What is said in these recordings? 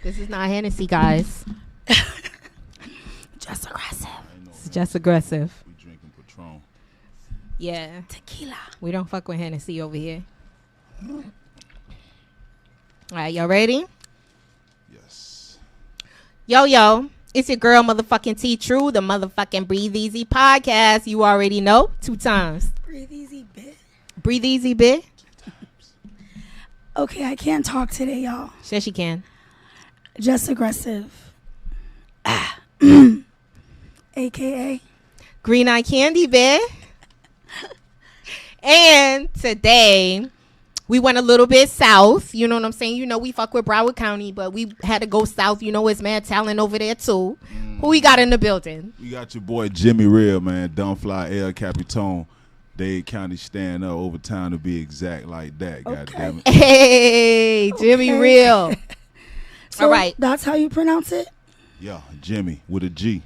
This is not Hennessy, guys. Just aggressive. It's just aggressive. We drinking Patron. Yeah. Tequila. We don't fuck with Hennessy over here. All right, y'all ready? Yes. Yo. It's your girl, motherfucking T True, the motherfucking Breathe Easy podcast. You already know. 2 times. Breathe easy, bitch. Breathe Easy, bitch. Okay, I can't talk today, y'all. Sure she can. Just aggressive. AKA. Green Eye Candy, bitch. And today, we went a little bit south. You know what I'm saying? You know, we fuck with Broward County, but we had to go south. You know, it's mad talent over there, too. Who we got in the building? We got your boy Gemhe Real, man. Dumfly, El Capitan. Dade County stand up over time to be exact like that. Goddamn it. Hey, Gemhe Real. So all right. That's how you pronounce it? Yeah, Gemhe with a G.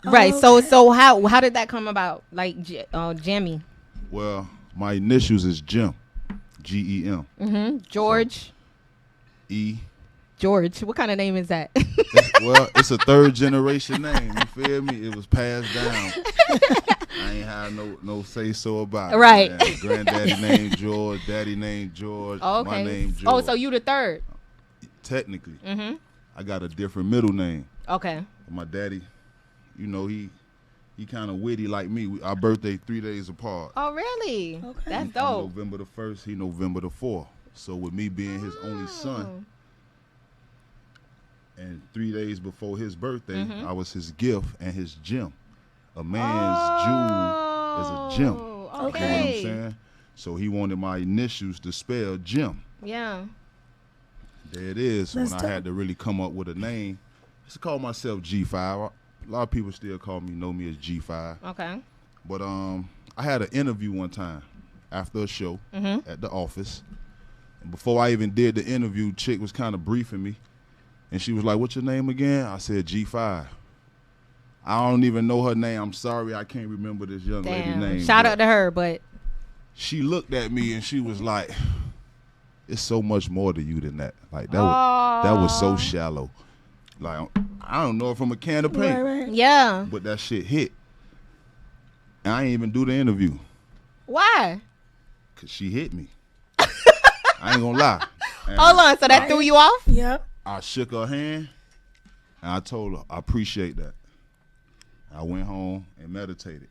Right. Okay. So how did that come about? Like, Gemhe. Well, my initials is Gem. Gem. Mm-hmm. George. E. George. What kind of name is that? Well, it's a 3rd generation name. You feel me? It was passed down. I ain't had no say so about it. Right. Man. Granddaddy named George. Daddy named George. Oh, okay. My name George. Oh, so you the 3rd. Technically. Mm-hmm. I got a different middle name. Okay. My daddy, you know, he kind of witty like me. Our birthday 3 days apart. Oh, really? Okay. That's I'm dope. November the 1st. He November the 4th. So with me being his only son, and 3 days before his birthday, I was his gift and his gem. A man's jewel is a gem. Okay. You know what I'm saying? So he wanted my initials to spell gem. Yeah. There it is. That's when dope. I had to really come up with a name. I used to call myself G5. A lot of people still know me as G5. Okay. But I had an interview one time after a show at the office. And before I even did the interview, chick was kind of briefing me. And she was like, "What's your name again?" I said, G5. I don't even know her name. I'm sorry, I can't remember this young lady's name. Shout out to her, but she looked at me and she was like, "It's so much more to you than that. Like that was so shallow. Like I don't know her from a can of paint." Right. yeah. But that shit hit. And I ain't even do the interview. Why? Cause she hit me. I ain't gonna lie. And Hold on. So that threw you off? Yep. I shook her hand and I told her, "I appreciate that." I went home and meditated.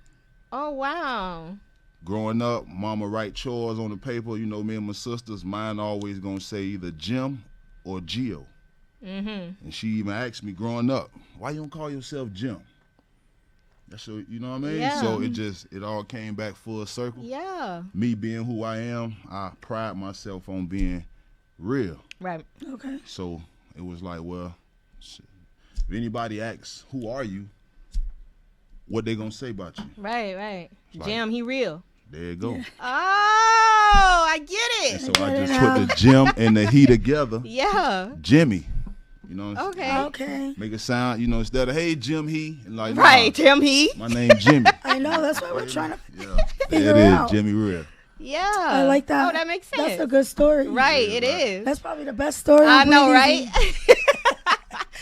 Oh, wow. Growing up, mama write chores on the paper. You know, me and my sisters, mine always gonna say either Jim or Geo. Mm-hmm. And she even asked me growing up, "Why you don't call yourself Jim?" That's so, you know what I mean? Yeah. So it all came back full circle. Yeah. Me being who I am, I pride myself on being real. Right. Okay. So it was like, well, shit. If anybody asks, "Who are you?" what they gonna say about you? Right. Like- Jam, he real. There you go. Oh, I get And it. so I get just it put now. the Jim and the he together. Yeah. Jimmy. You know, Okay. Okay. make it sound, instead of "Hey Jim he," and like, Right. nah, Jam, he. my name Jimmy. I know. That's why we're trying to. Yeah, Figure there it it is, out. Gemhe Real. Yeah. I like that. Oh, that makes sense. That's a good story. Right. Yeah, It right. is. That's probably the best story. I on know, Breathe right? Easy.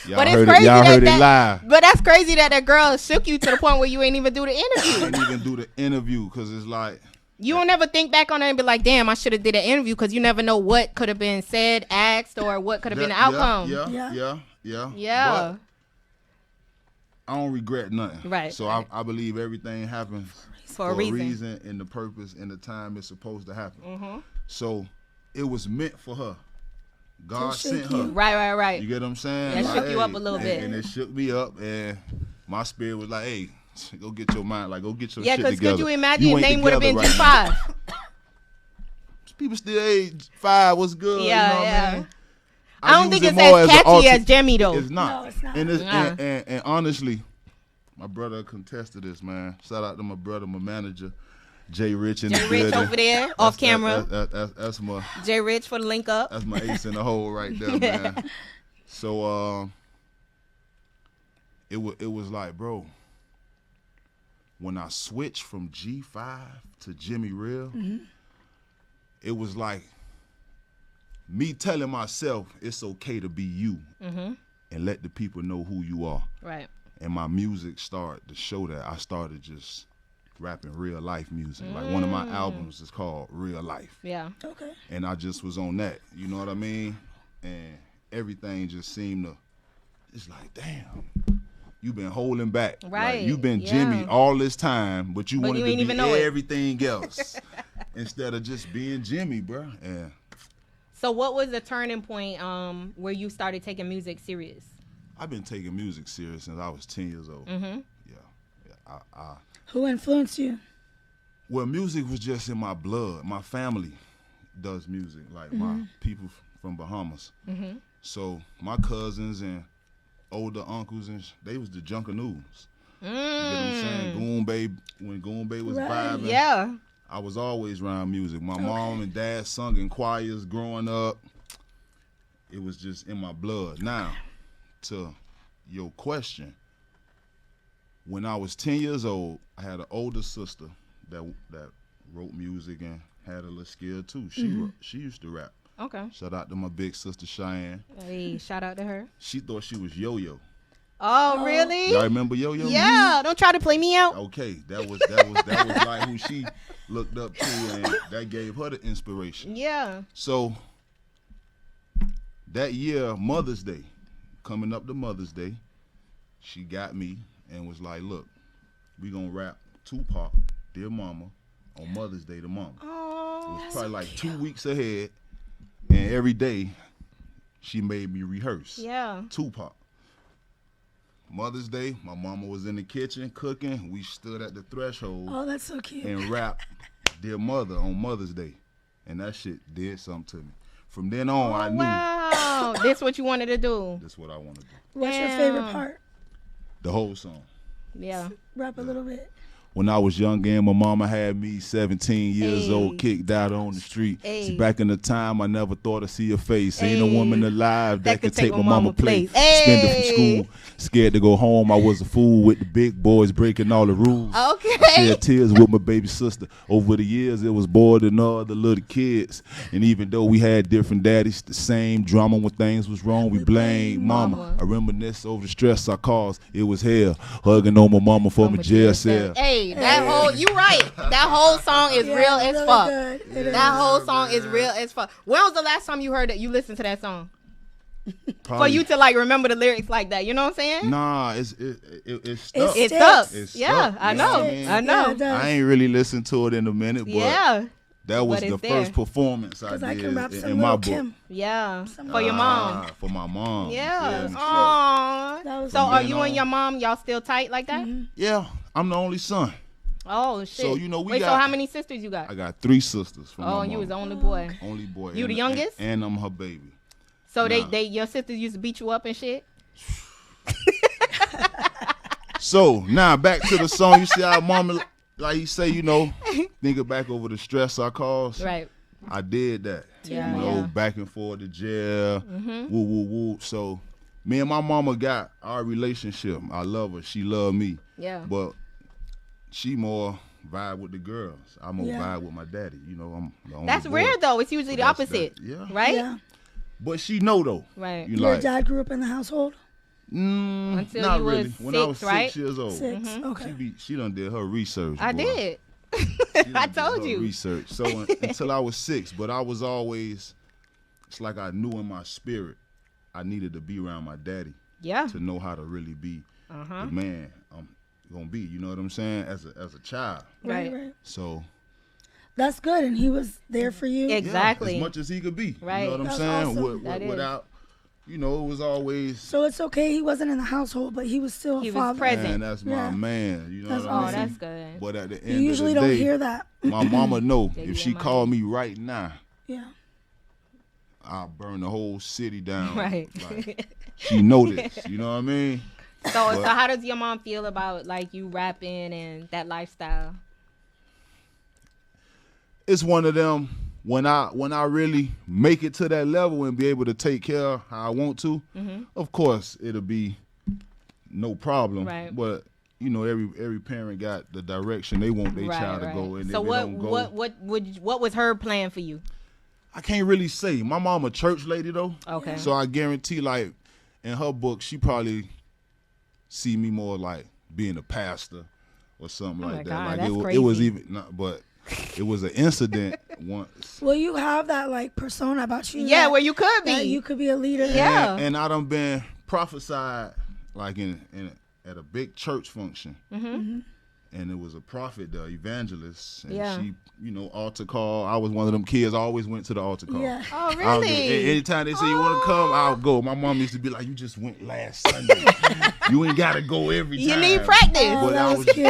Y'all But it's heard crazy it. Y'all that heard it that- live. But that's crazy that girl shook you to the point where you ain't even do the interview. Didn't even do the interview because it's like, You don't ever think back on it and be like, damn, I should have did an interview, because you never know what could have been said, asked, or what could have been the outcome. Yeah. Yeah. But I don't regret nothing. Right, So right. I believe everything happens For a reason. and the purpose and the time it's supposed to happen. Mm-hmm. So it was meant for her. God To shake sent her. you. Right. You get what I'm saying? That Like, shook you up hey, a little and- bit. And it shook me up, and my spirit was like, "Hey, go get your mind, like go get your Yeah, shit because together." could you imagine your ain't name would have been together right now. G5? People still, "Hey, 5, what's good?" Yeah, you know what yeah. I mean? I don't use think it it's more as an catchy as Jemmy, though. It's not. No, it's not. And, Nah. and honestly, my brother contested this, man. Shout out to my brother, my manager, Jay Rich in Jay the Rich building. over there, off camera. That's my Jay Rich for the link up. that's my ace in the hole right there, man. So it was like, bro, when I switched from G5 to Gemhe Real, it was like me telling myself it's okay to be you and let the people know who you are. Right. And my music started to show that. I started just rapping real life music. Like one of my albums is called Real Life. Yeah. Okay. And I just was on that. You know what I mean? And everything just seemed to, it's like, damn, you been holding back. Right. Like, you been Jimmy all this time, but you wanted to ain't be even know it. everything else instead of just being Jimmy, bro. And So what was the turning point where you started taking music serious? I've been taking music serious since I was 10 years old. Mm-hmm. Yeah. Who influenced you? Well, music was just in my blood. My family does music, like my people from Bahamas. Mm-hmm. So my cousins and older uncles, and they was the Junkaroos. You get what I'm saying? Goon Bay, when Goon Bay was vibing, Yeah. I was always around music. My mom and dad sung in choirs growing up. It was just in my blood. Now, to your question, when I was 10 years old, I had an older sister that wrote music and had a little skill too. She used to rap. Okay. Shout out to my big sister Cheyenne. Hey, shout out to her. She thought she was Yo-Yo. Oh, really? Y'all remember Yo-Yo? Yeah. Don't try to play me out. Okay, that was like who she looked up to, and that gave her the inspiration. Yeah. So that year, Mother's Day, coming up to Mother's Day, she got me and was like, look, we gonna rap Tupac, Dear Mama, on Mother's Day to Mama. Oh. It was probably like 2 weeks ahead, and every day she made me rehearse Yeah. Tupac. Mother's Day, my mama was in the kitchen cooking. We stood at the threshold Oh, that's so cute. and rapped Dear Mother on Mother's Day. And that shit did something to me. From then on, I knew Wow. This what you wanted to do. that's what I want to do. What's your Damn. favorite part? The whole song. Yeah. Rap a little bit. When I was young and my mama had me 17 years Hey. old, kicked out on the street. Hey. See, back in the time, I never thought I'd see her face. Ain't a Hey. woman alive that could take my mama mama place. place. Suspended from Hey. school, scared to go home. I was a fool with the big boys breaking all the rules. Okay. Shed tears with my baby sister. Over the years, it was more than all the little kids. And even though we had different daddies, the same drama when things was wrong, we blamed mama. I reminisce over the stress I caused. It was hell. Hugging on my mama for my jail cell. Hey, that whole, you right. That whole song is real as really fuck. good. It is. That whole song is real as fuck. When was the last time you heard that you listened to that song? For Probably- you to like remember the lyrics like that, you know what I'm saying? It's stuck. It's Sticks. stuck. It's Yeah, stuck, I you know know. what I mean? I know. Yeah, it does. I ain't really listened to it in a minute, but Yeah. that was But the it's there. first performance I 'Cause did I can rap some in my Lil' book. Kim. Yeah. For your mom. For my mom. Yeah. You feel me? Aww. That was So are then you on. and your mom, y'all still tight like that? Yeah, I'm the only son. Oh shit. So, you know, we Wait, so got- how many sisters you got? I got 3 sisters from my Oh, mom. and you was the only boy. Only boy. You the and- youngest? And I'm her baby. So Nah. they your sisters used to beat you up and shit? So now back to the song. You see how mama, like you say, you know, thinking back over the stress I caused. Right. I did that. Yeah, You know, yeah. back and forth to jail. Woo, woo, woo. So me and my mama got our relationship. I love her. She love me. Yeah. But she more vibe with the girls. I'm more Yeah. vibe with my daddy. You know, I'm the only That's boy. rare though. It's usually the That's opposite. that- yeah. Right? Yeah. But she know though. Right. You Your like, dad grew up in the household? Until not you was really. When I was 6, right? 6 years old. 6. Okay. She done did her research. I boy. did. She done I did told her you. research. So until I was 6, but I was always, it's like I knew in my spirit I needed to be around my daddy Yeah. to know how to really be the man I'm gonna be. You know what I'm saying? As a child. Right. Right. So That's good. And he was there for you. yeah, Exactly. as much as he could be. Right. You know what I'm That's saying? awesome. That is. Without, you know, it was always. So it's okay. He wasn't in the household, but he was still a He was father. present. Man, that's my Yeah. man. You know That's what I Oh, mean? that's good. But at the You end usually of the don't day, hear that. my mama know Yeah, if you she and my called me right now, Yeah. I'll burn the whole city down. Right. Like, she know this. You know what I mean? So how does your mom feel about like you rapping and that lifestyle? It's one of them when I really make it to that level and be able to take care of how I want to. Of course, it'll be no problem. Right. But you know, every parent got the direction they want their child to go, and So if it don't go, what was her plan for you? I can't really say. My mom a church lady though. Okay. So I guarantee, like, in her book, she probably see me more like being a pastor or something like that. God, Like that's it was crazy. even not, but it was an incident once. Well, you have that like persona about you. Yeah, that- where you could that be. you could be a leader. Yeah. And I done been prophesied like at a big church function. Mm-hmm. And it was a prophet, the evangelist, and Yeah. she, altar call. I was one of them kids. I always went to the altar call. Yeah. Oh, I was- really? anytime they say you want to come, I'll go. My mom used to be like, "You just went last Sunday. You ain't gotta go every time. You need practice. Oh, But that I was was, cute.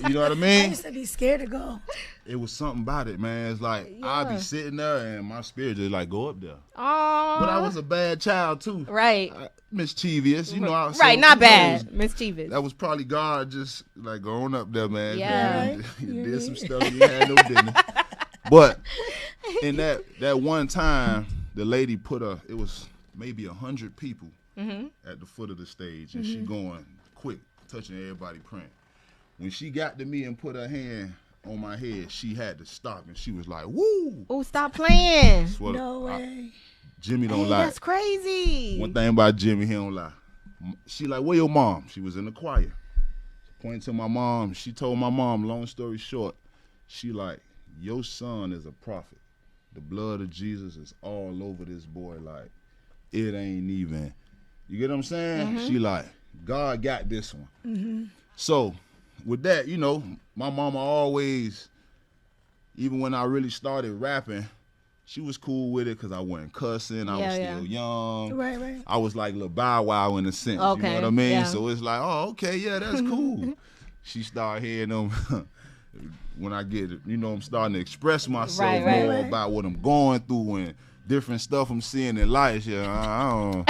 you know what I I mean? used to be scared to go. It was something about it, man. It's like I'd Yeah. be sitting there and my spirit just like go up there. Aw. But I was a bad child too. Right. Mischievous, Right, not bad. Mischievous. That was probably God just like going up there, man. Yeah. You did some stuff you had no business. But in that one time, the lady it was maybe 100 people at the foot of the stage, and she going quick, touching everybody praying. When she got to me and put her hand on my head, she had to stop, and she was like, "Woo!" Oh, stop playing. Swear to- No way. Jimmy don't Hey, lie. that's crazy. One thing about Jimmy, he don't lie. She like, "Where your mom?" She was in the choir. Pointing to my mom. She told my mom, long story short, she like, "Your son is a prophet. The blood of Jesus is all over this boy. Like, it ain't even." You get what I'm saying? She like, "God got this one." So, with that, my mama always, even when I really started rapping, she was cool with it because I wasn't cussing. I was still young. Right. I was like Lil Bow Wow in a sense. You Okay, know what I mean? yeah. So it's like, oh, okay, yeah, that's cool. She started hearing them when I get it. I'm starting to express myself Right. more about what I'm going through and different stuff I'm seeing in life. Yeah,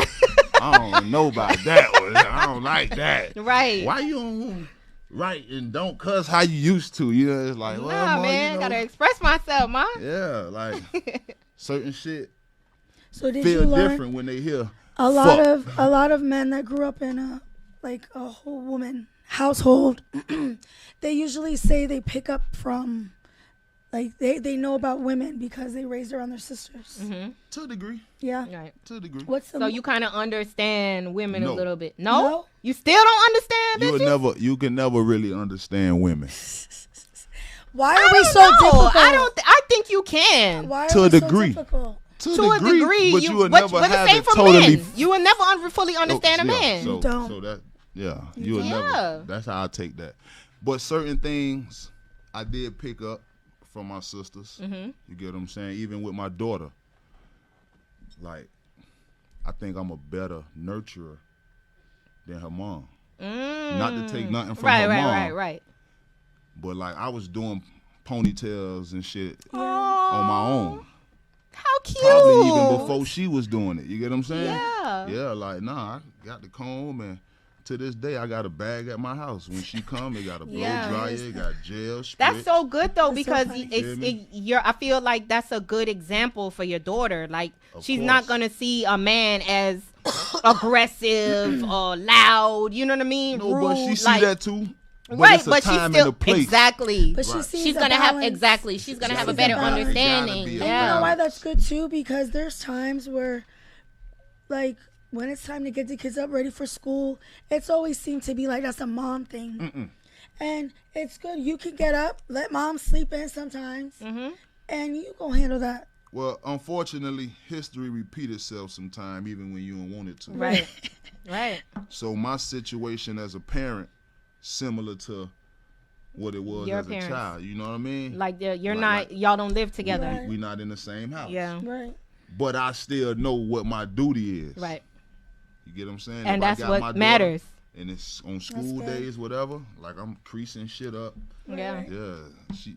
I don't know about that one. I don't like that. Right. Why you don't write and don't cuss how you used to? It's like, well, Nah, Ma, man, gotta express myself, ma. yeah, like certain shit So did feel you learn different when they hear a lot fuck. of men that grew up in a whole woman household? They usually say they pick up from like they know about women because they raised around their sisters. To a degree. Yeah. Right. To a degree. What's the So you kind of understand women a No. little bit. No? No? You still don't understand, bitches? You can never really understand women. Why I are we don't so know. difficult? I think you can. Why are To a we degree. so difficult? To a degree, but you will but never the have same it for totally. men. You will never fully understand a man. So, don't. so that, yeah, you will Yeah. never. That's how I take that. But certain things I did pick up from my sisters. You get what I'm saying? Even with my daughter, like, I think I'm a better nurturer than her mom. Not to take nothing from her mom. Right. But like, I was doing ponytails and shit Oh, on my own. how cute. Probably even before she was doing it. You get what I'm saying? Yeah. Yeah, like, nah, I got the comb, and to this day, I got a bag at my house. When she come, it got a blow Yeah. dryer, it got gel, spritz. That's so good though, That's so because funny. Feel me? I feel like that's a good example for your daughter. Like Of she's course. not gonna see a man as aggressive or loud. You know what I mean? No, Rude. but she see like, that too. But right, it's a but she's time still and a place. exactly. But she Right. sees She's a gonna have balance. exactly. She's gonna have a sees better a balance. understanding. It gotta be a And you know why balance. that's good too? Because there's times where, like, when it's time to get the kids up ready for school, it's always seemed to be like that's a mom thing. And it's good. You can get up, let mom sleep in sometimes, and you gonna handle that. Well, unfortunately, history repeats itself sometime, even when you don't want it to. Right. Right. So my situation as a parent, similar to what it was Your as parents. a child. You know what I mean? Like you're Like- not. Y'all don't live together. Right. We not in the same house. Yeah. Right. But I still know what my duty is. Right. You get what I'm saying? And If I that's got what my daughter matters. And it's on school good. days, whatever. Like I'm creasing shit up. Yeah. Yeah, she.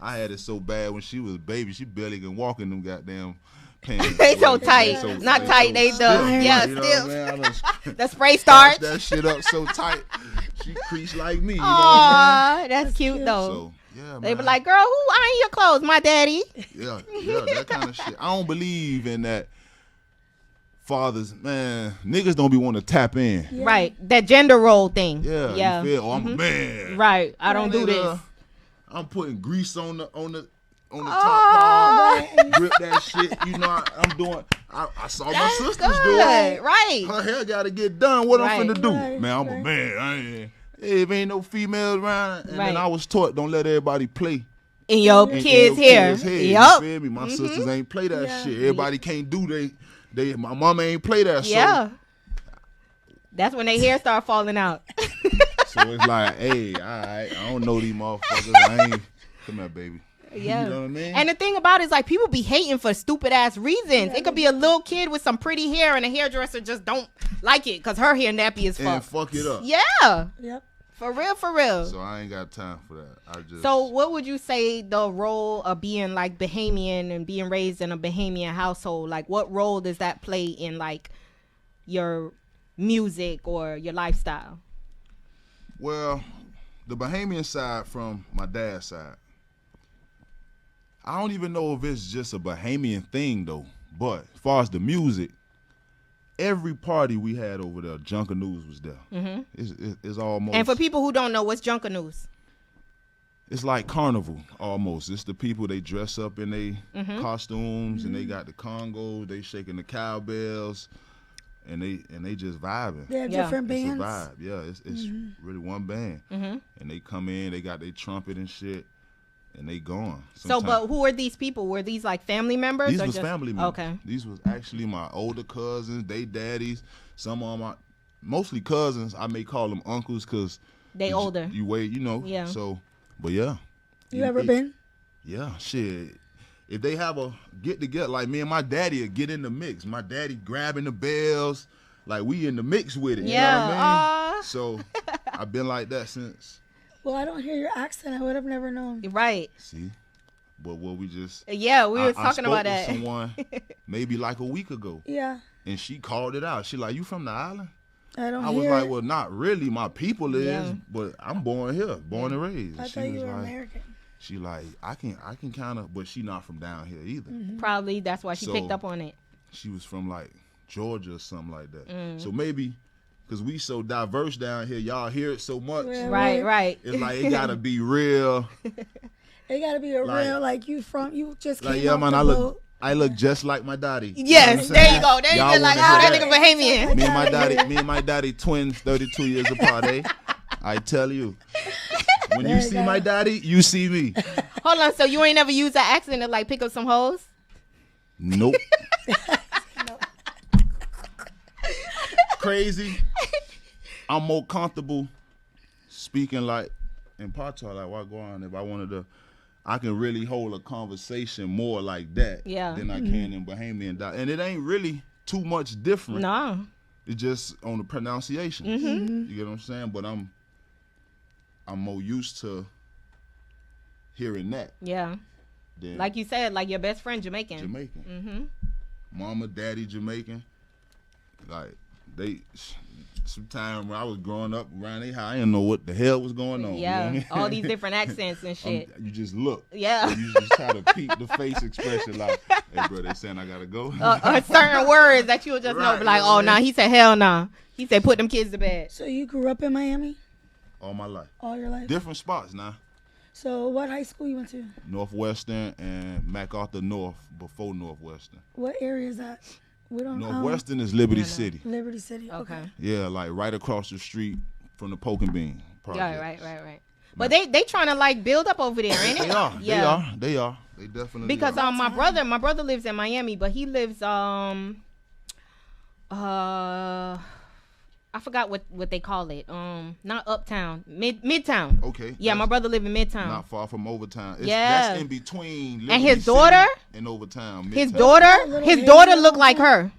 I had it so bad when she was a baby. She barely can walk in them goddamn pants. They so Like, tight. they Not tight, they stiff. the- Like, yeah, you know stiff. what I mean? I done The spray starched starch. that shit up so tight. She creased like me. You know what Aw, that's cute cute. I though. mean? So yeah, They man. be like, girl, who iron your clothes? My daddy. Yeah, that kind of shit. I don't believe in that. Fathers, man, niggas don't be want to tap in. Yeah. Right. That gender role thing. Yeah, Yeah. you feel? Oh, I'm a man. Right. I don't do Nigga, this. I'm putting grease on the on the top part, grip that shit. You know, I'm doing. I saw my sisters do it. Right. Her hair got to get done. What I'm finna do? Right, Man, I'm a man. If ain't no females around, and then I was taught don't let everybody play in your kids' hair. You Yep. feel me? My sisters ain't play that shit. Everybody can't do my mama ain't play that. Yeah. So that's when their hair start falling out. so it's like, hey, all right, I don't know these motherfuckers. I ain't. Come here, baby. Yeah. You know what I mean? And the thing about it is, like, people be hating for stupid ass reasons. It could be a little kid with some pretty hair and a hairdresser just don't like it because her hair nappy as fuck. And fuck it up. Yeah. Yep. For real, for real. So I ain't got time for that. So what would you say the role of being like Bahamian and being raised in a Bahamian household, like what role does that play in like your music or your lifestyle? Well, the Bahamian side from my dad's side, I don't even know if it's just a Bahamian thing though, but as far as the music, every party we had over there, Junkanoo's was there. Mm-hmm. It's almost. And for people who don't know, what's Junkanoo's? It's like carnival almost. It's the people, they dress up in their costumes and they got the congos, they shaking the cowbells, and they just vibing. They have different bands. It's a vibe. Yeah, it's really one band. And they come in, they got their trumpet and shit, and they gone. So, but who are these people? Were these like family members? These or was just family members. Okay. These was actually my older cousins, they daddies. Some of my, mostly cousins, I may call them uncles because they older. You wait, you know. Yeah. So, but yeah. You ever been? Yeah, shit. If they have a get together, like me and my daddy would get in the mix. My daddy grabbing the bells, like we in the mix with it. Yeah. You know what I mean? So I've been like that since. Well, I don't hear your accent. I would have never known. Right. See, but what we just. Yeah, we was talking about with that. someone maybe like a week ago. Yeah. And she called it out. She like, you from the island? I don't I hear was like, it. well, not really. My people is, but I'm born here, born and raised. I She thought you was were like, American. she like, I can kind of, but she not from down here either. Probably that's why she So, picked up on it. She was from like Georgia or something like that. Mm. So maybe because we so diverse down here, y'all hear it so much. Yeah. Right. It's like it gotta be real. It gotta be a real, like you just came Like yeah, off man, the I boat. look just like my daddy. Yes, there you go. There you Y'all go. Like, wanna oh, hear that nigga Bahamian. Me and my daddy twins, 32 years apart. I tell you, when There you you see go. my daddy, you see me. Hold on. So you ain't never used that accent to like pick up some hoes? Nope. Crazy. I'm more comfortable speaking like in Patois, like what go on. If I wanted to, I can really hold a conversation more like that than I can in Bahamian. And it ain't really too much different. No. It's just on the pronunciation. You get what I'm saying? But I'm more used to hearing that. Yeah. Than Like you said, like your best friend Jamaican. Jamaican. Mama, daddy, Jamaican. Like sometime when I was growing up around their house, I didn't know what the hell was going on. Yeah. You know what I mean? All these different accents and shit. You just look. Yeah. You just try to peep the face expression like, hey, bro, they saying I gotta go. Or certain words that you'll just know, Right, be like, yeah, oh, man. nah. He said, hell nah. He said, put them kids to bed. So you grew up in Miami All my life. all your life? Different spots now. So what high school you went to? Northwestern and MacArthur North before Northwestern. What area is that? We don't know. Northwestern is Liberty City. Liberty City. Okay. Yeah, like right across the street from the Poke and Bean project. Yeah, right. But they trying to like build up over there, ain't it? They are. Yeah. They are. They definitely Because are. my brother lives in Miami, but he lives I forgot what they call it. Not uptown, midtown. Okay. Yeah, my brother live in Midtown. Not far from Overtown. Yeah. That's in between Liberty And his City daughter? and Overtown. His Midtown. daughter look like her.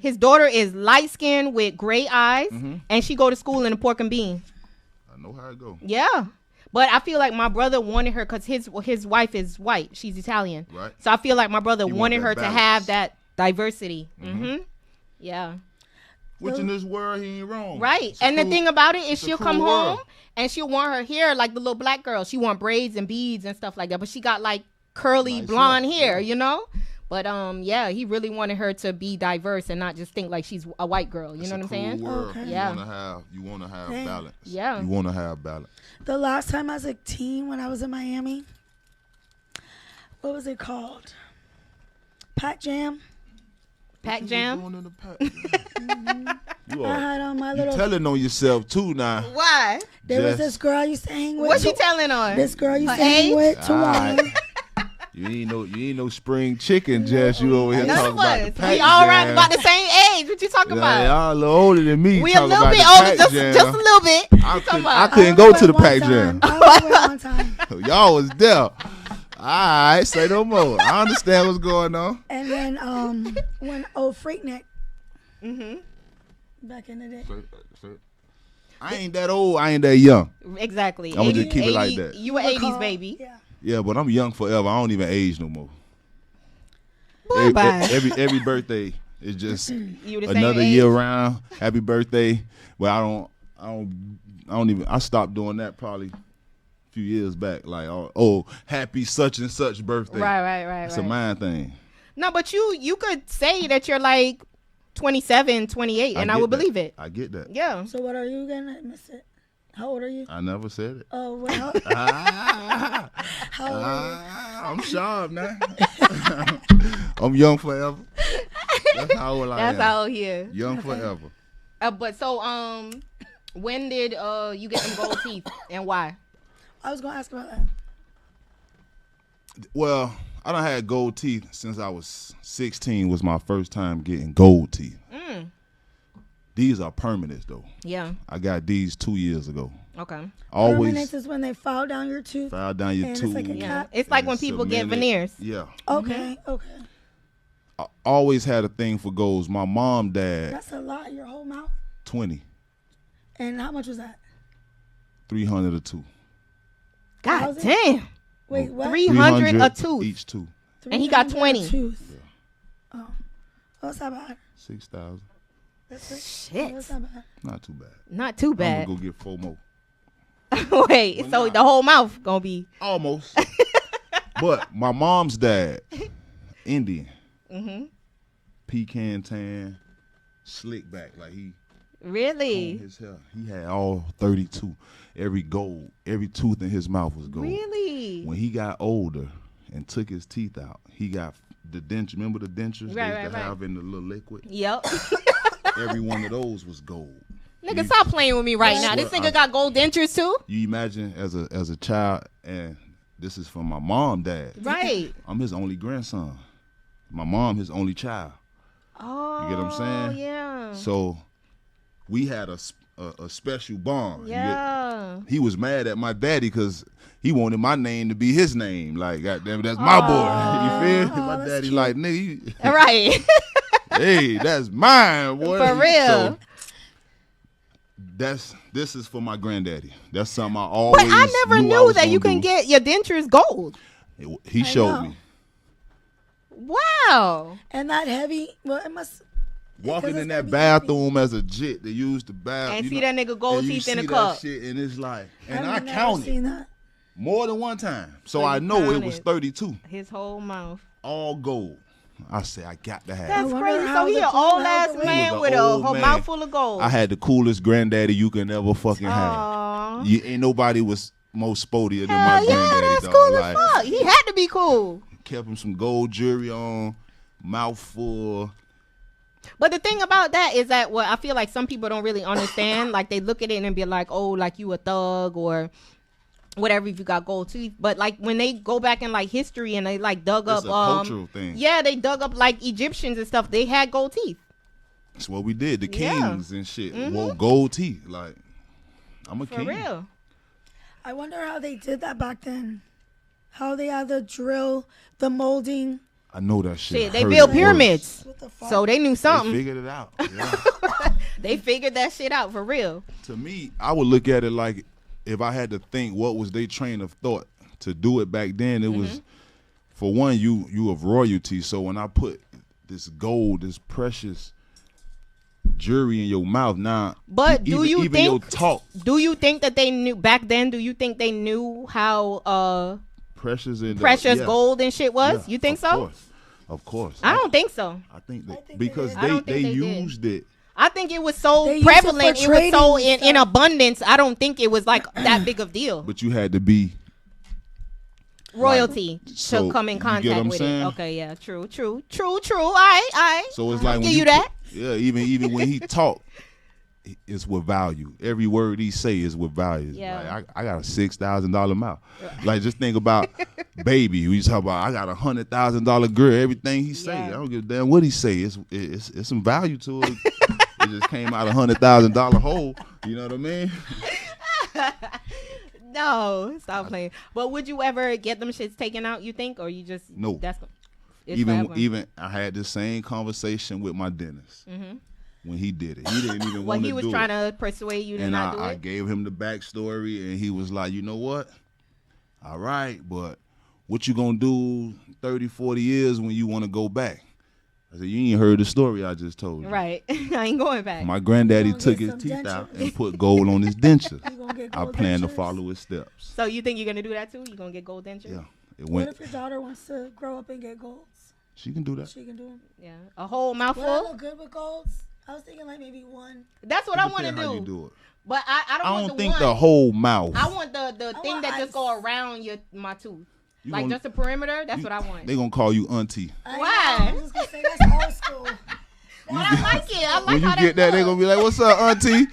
His daughter is light skinned with gray eyes, and she go to school in the Pork and Bean. I know how it go. Yeah. But I feel like my brother wanted her because his wife is white. She's Italian. Right. So I feel like my brother He want wanted that her balance. to have that diversity. Yeah. Which in this world he ain't wrong. Right. It's a And the cool- thing about it is it's a she'll cool come world. home and she'll want her hair like the little black girl. She want braids and beads and stuff like that. But she got like curly Nice blonde hair. hair, you know? But yeah, he really wanted her to be diverse and not just think like she's a white girl. You It's know a what I'm cool saying? World. Okay. Yeah. You wanna have Dang. balance. Yeah. You wanna have balance. The last time I was a teen when I was in Miami what was it called? Pack Jam. Pack Jam. You I are had on my you little. telling on yourself too now. Why? There was Jess. this girl I used to hang with. What she telling on? This girl I used Her to hang age? with. Alright. Tawana. You ain't no spring chicken, Jess. You over here None talking of about the us. Pack We all Jam. around about the same age. What you talking Yeah, about? y'all a little older than me. We a talking little about bit the older, Pack just Jam. a little bit. I couldn't go to the Pack Jam. I only went one time. Y'all was there. All right, say no more. I understand what's going on. And then when old Freaknik. Mm-hmm. Back in the day. I ain't that old. I ain't that young. Exactly. I'ma just keep it like 80 that. You were 80s baby. Yeah. Yeah, but I'm young forever. I don't even age no more. Boy, bye. Every birthday is just You the same another age? year round. Happy birthday. But I don't even. I stopped doing that probably a few years back. Like, oh, happy such and such birthday. Right. It's a mind thing. No, but you could say that you're like 27, 28, and I get would that. believe it. I get that. Yeah. So what are you gonna miss it? How old are you? I never said it. Oh, well. How old are I'm sharp now. I'm young forever. That's how old I am. That's how here. Young forever. But so when did you get them gold teeth and why? you? I was gonna ask about that. Well, I done had gold teeth since I was 16. Was my first time getting gold teeth. These are permanent though. Yeah. I got these 2 years ago. Okay. Always Permanence is when they file down your tooth. file down your and it's tooth. like a Yeah. cap. It's like and when people get cement it. veneers. Yeah. Okay, okay. I always had a thing for golds. My mom, dad, That's a lot. Your whole mouth. 20, And how much was that? 300 a tooth. God 1,000? damn. Wait, what? 300 a tooth. Each tooth. And he got 300 20. tooth. Oh, that's not bad. 6,000. That's it. Shit. That's not bad. Not too bad. Not too I'm bad. gonna go get 4 more. Wait, Well, so nah. the whole mouth gonna be Almost. But my mom's dad, Indian. Pecan tan, slick back. Like he really, combed his hair. He had all 32. Every gold. Every tooth in his mouth was gold. really. When he got older and took his teeth out, he got the denture. Remember the dentures Right, they used to right. have in the little liquid? Yep. Every one of those was gold. Nigga, stop playing with me right now. This Well, nigga got gold dentures too. You imagine as a child, and this is from my mom, dad. Right. I'm his only grandson. My mom, his only child. Oh. You get what I'm saying? Yeah. So we had a special bond. Yeah. He was mad at my daddy because he wanted my name to be his name. Like, goddamn, that's my boy. You feel me? My that's daddy cute. like, nigga, Right. hey, that's mine, boy. For real. So this is for my granddaddy. That's something I always. But I never knew I knew was that you gonna can do. get your dentures gold. He showed know. me. Wow. And that heavy. Well, it must. Walking Because in it's that gonna be bathroom as a jit, they used the bathroom. And see that nigga gold teeth in the the cup. Shit and it's like, and I've I never counted seen that. more than one time, so So I you know it was counted. 32, His whole mouth. all gold. I said I got to have. That's it. wonder crazy. how So he the an gold- old how ass the weight- man He was with an a old whole man. mouth full of gold. I had the coolest granddaddy you can ever fucking have. Aw. You ain't nobody was more sportier than my Hell yeah, granddaddy. that's dog. cool Like, as fuck. He had to be cool. kept him some gold jewelry on, mouth full. But the thing about that is that what I feel like some people don't really understand. Like they look at it and be like, oh, like you a thug or whatever if you got gold teeth. But like when they go back in like history and they like dug It's up a cultural thing. yeah, they dug up like Egyptians and stuff. They had gold teeth. That's what we did. The Yeah. Mm-hmm. kings and shit wore gold teeth. Like, I'm a For king. real. I wonder how they did that back then. How they had the drill, the molding. I know that shit. Shit, I they heard built it works. pyramids. What the fuck? So they knew They something. figured it out. Yeah. They figured that shit out for real. To me, I would look at it like if I had to think what was their train of thought to do it back then, it was for one, you of royalty. So when I put this gold, this precious jewelry in your mouth, now But do you even your think talk do you think that they knew back then, do you think they knew how precious and precious yes. gold and shit was? Yeah, You think of so? Course. Of course. I don't think so. I think that I think because they did. I don't they think they did. used it. I think it was so They used it for prevalent. It was so trading and in stuff. abundance. I don't think it was like that big of deal. But you had to be royalty So, to come in you get what contact I'm with saying? it. Okay, yeah, true. All right. So it's like when give you that. Yeah, even when he talk, it's with value. Every word he say is with value. Yeah. Like, I got a $6,000 mouth. Like, just think about Baby. We talk about I got $100,000 girl. Everything he say, Yeah. I don't give a damn what he say. It's some value to it. It just came out $100,000 hole. You know what I mean? No, stop playing. But would you ever get them shits taken out? You think, or you just No. It's forever. Even I had the same conversation with my dentist when he did it. He didn't even Well, want to he do was it. trying to persuade you to And not do I it. gave him the backstory, and he was like, you know what? All right, but what you gonna do 30, 40 years when you want to go back? I said, you ain't heard the story I just told you. Right. I ain't going back. My granddaddy You gonna took get his some teeth out dentures. and put gold on his denture. You gonna get I gold plan to dentures? follow his steps. So you think you're gonna do that too? You gonna get gold dentures? Yeah, it What went. if your daughter wants to grow up and get golds? She can do that. She can do them. Yeah. A whole Would I mouthful. look good with golds? I was thinking like maybe one. That's what I want to Depend how you do. do it. But I don't I want don't the think one. the whole mouth. I want the thing want that just ice. go around my tooth. You Like gonna- just the perimeter. That's what I want. They gonna call you auntie. I Why? know, I was just gonna say that's old school. But I like it. I like When you how get that, they look. gonna be like, "What's up, auntie?"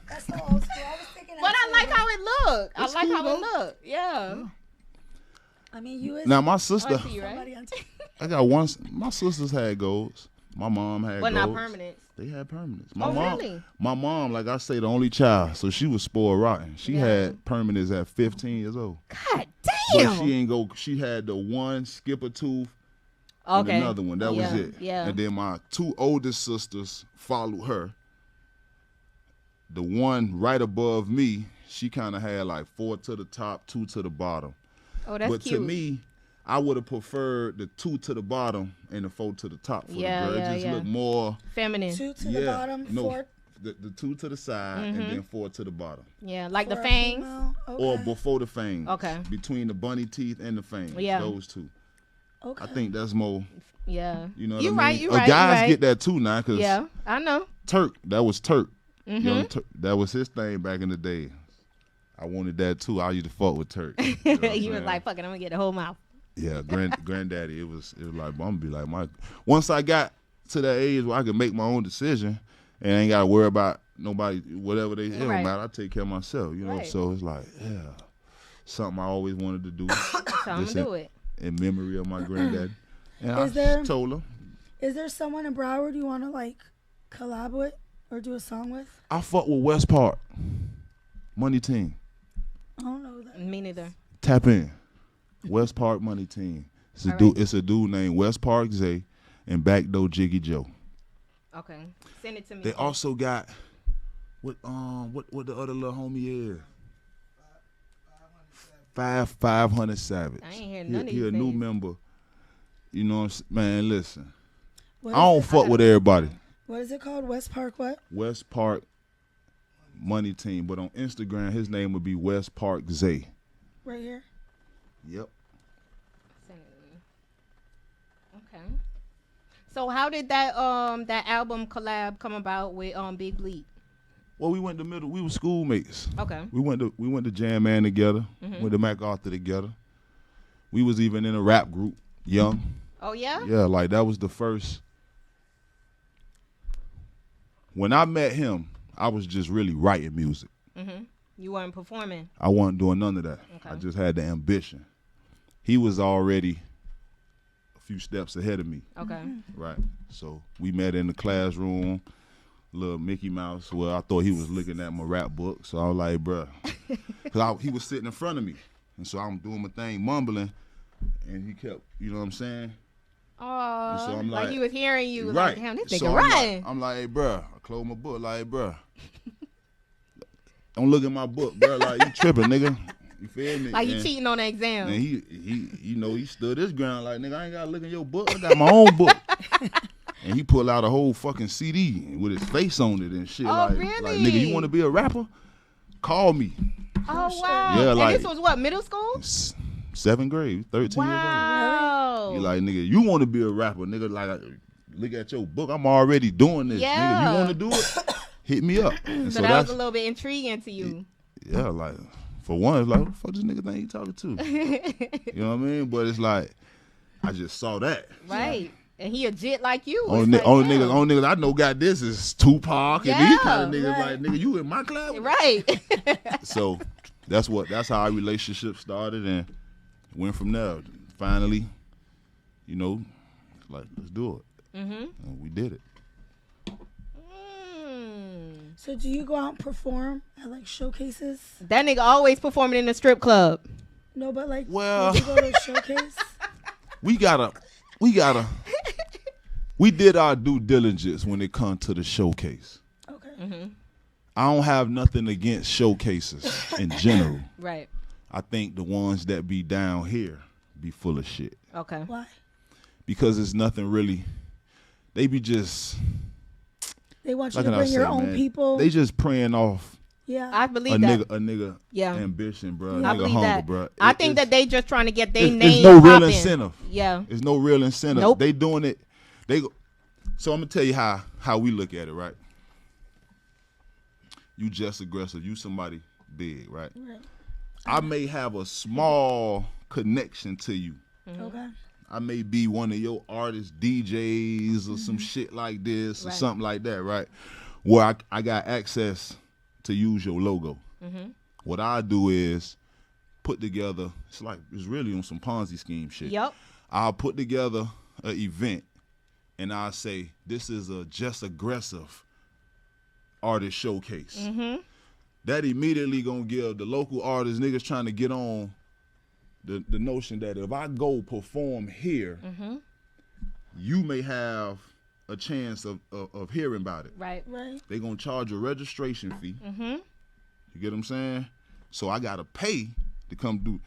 That's so old school. I was thinking that But I too. like how it look. I It's like cool, how it though. look. Yeah. I mean, you is Now my sister, Auntie, right? somebody auntie. I got one. My sisters had golds. My mom had But golds. not permanent. They had permanents. Oh, really? My mom, like I say, the only child, so she was spoiled rotten. She Yeah. had permanents at 15 years old. God But damn. she ain't go. She had the one skip a tooth Okay. and another one. That was Yeah, it. yeah. And then my two oldest sisters followed her. The one right above me, she kind of had like 4 to the top, 2 to the bottom. Oh, that's but cute. to me, I would have preferred the 2 to the bottom and the 4 to the top for Yeah, the girl. yeah, It just yeah. looked more. Feminine. 2 to the bottom, no, 4 the 2 to the side and then 4 to the bottom. Yeah, like the for a fangs. female. Okay. Or before the fangs. Okay. Between the bunny teeth and the fangs. Yeah. Those two. Okay. I think that's more, Yeah. you know what You I mean? right, you Guys right. get that too now because Yeah, I know. Turk, that was Turk. Mm-hmm. Young Turk. That was his thing back in the day. I wanted that too. I used to fuck with Turk. You know what I'm You was saying? like, fuck it, I'm gonna get the whole mouth. Yeah, granddaddy, it was like, I'm gonna be like, once I got to that age where I could make my own decision and ain't gotta worry about nobody, whatever it Right. don't matter, I take care of myself, you know? Right. So it's like, yeah, something I always wanted to do. So I'm Just gonna do it. in memory of my granddaddy. And Is I there- told him, Is there someone in Broward you want to like collab with or do a song with? I fuck with West Park, Money Team. I don't know that. Me neither. Tap in. West Park Money Team. It's a All dude. right. It's a dude named West Park Zay and Backdoor Jiggy Joe. Okay. Send it to me. They also got what the other little homie is. 500 Savage. I ain't hear none of He these a new names. member. You know what I'm saying? Man, listen. What I don't is it? fuck with everybody. What is it called? West Park what? West Park Money Team, but on Instagram his name would be West Park Zay. Right here. Yep. Send it to me. Okay. So how did that album collab come about with Big Bleed? Well, we went to middle. We were schoolmates. Okay. We went to Jam Man together. Went to MacArthur together. We was even in a rap group, young. Oh yeah? Yeah, like that was the first. When I met him, I was just really writing music. You weren't performing. I wasn't doing none of that. Okay. I just had the ambition. He was already a few steps ahead of me, Okay. right? So we met in the classroom, little Mickey Mouse. Well, I thought he was looking at my rap book, so I was like, bruh. Because he was sitting in front of me. And so I'm doing my thing, mumbling, and he kept, you know what I'm saying? Oh, so I'm like like- he was hearing you. Right. Like, damn, this So nigga right. I'm like, hey, bruh. I close my book, like, hey, bruh. Don't look at my book, bruh. Like, you tripping, nigga. You feel me? Like you And- cheating on the exam. And he stood his ground like, nigga, I ain't gotta look at your book. I got my own book. And he pulled out a whole fucking CD with his face on it and shit. Oh, like, really? Like, nigga, you want to be a rapper? Call me. Oh wow. Yeah, and like- this was what, middle school? 7th grade, 13 Wow. years old. You like, nigga, you want to be a rapper, nigga? Like, look at your book. I'm already doing this, nigga. Yeah. You want to do it? Hit me up. And So that was a little bit intriguing to you. yeah, like for one, it's like, what the fuck this nigga think he talking to? You know what I mean? But it's like, I just saw that. Right. And he a jit like you. Only It's like, damn. niggas I know got this is Tupac and these kind of niggas. right. Like, nigga, you in my club? Right. So that's how our relationship started and went from there. Finally, you know, like, let's do it. And we did it. So do you go out and perform at like showcases? That nigga always performing in a strip club. No, but like, Well- did you go to a showcase? We did our due diligence when it comes to the showcase. Okay. I don't have nothing against showcases in general. Right. I think the ones that be down here be full of shit. Okay. Why? Because it's nothing really, they be just, They want you like to I bring your say, own man, people. they just preying off Yeah. I a believe that. nigga Yeah. ambition, bro. Yeah. I Nigga believe hunger, that. bro. I think that they just trying to get their name. There's no real poppin'. incentive. Yeah. There's no real incentive. Nope. They doing it. So I'm gonna tell you how we look at it, right? You just aggressive. You somebody big, right? Right. I may have a small connection to you. Okay. I may be one of your artists, DJs, or some shit like this, or Right. something like that, right? Where I got access to use your logo. What I do is put together. It's really on some Ponzi scheme shit. Yep. I'll put together an event, and I'll say this is a just aggressive artist showcase. That immediately gonna give the local artists, niggas trying to get on, the notion that if I go perform here, you may have a chance of hearing about it. Right. Right. They gonna charge a registration fee. You get what I'm saying? So I gotta pay to come do.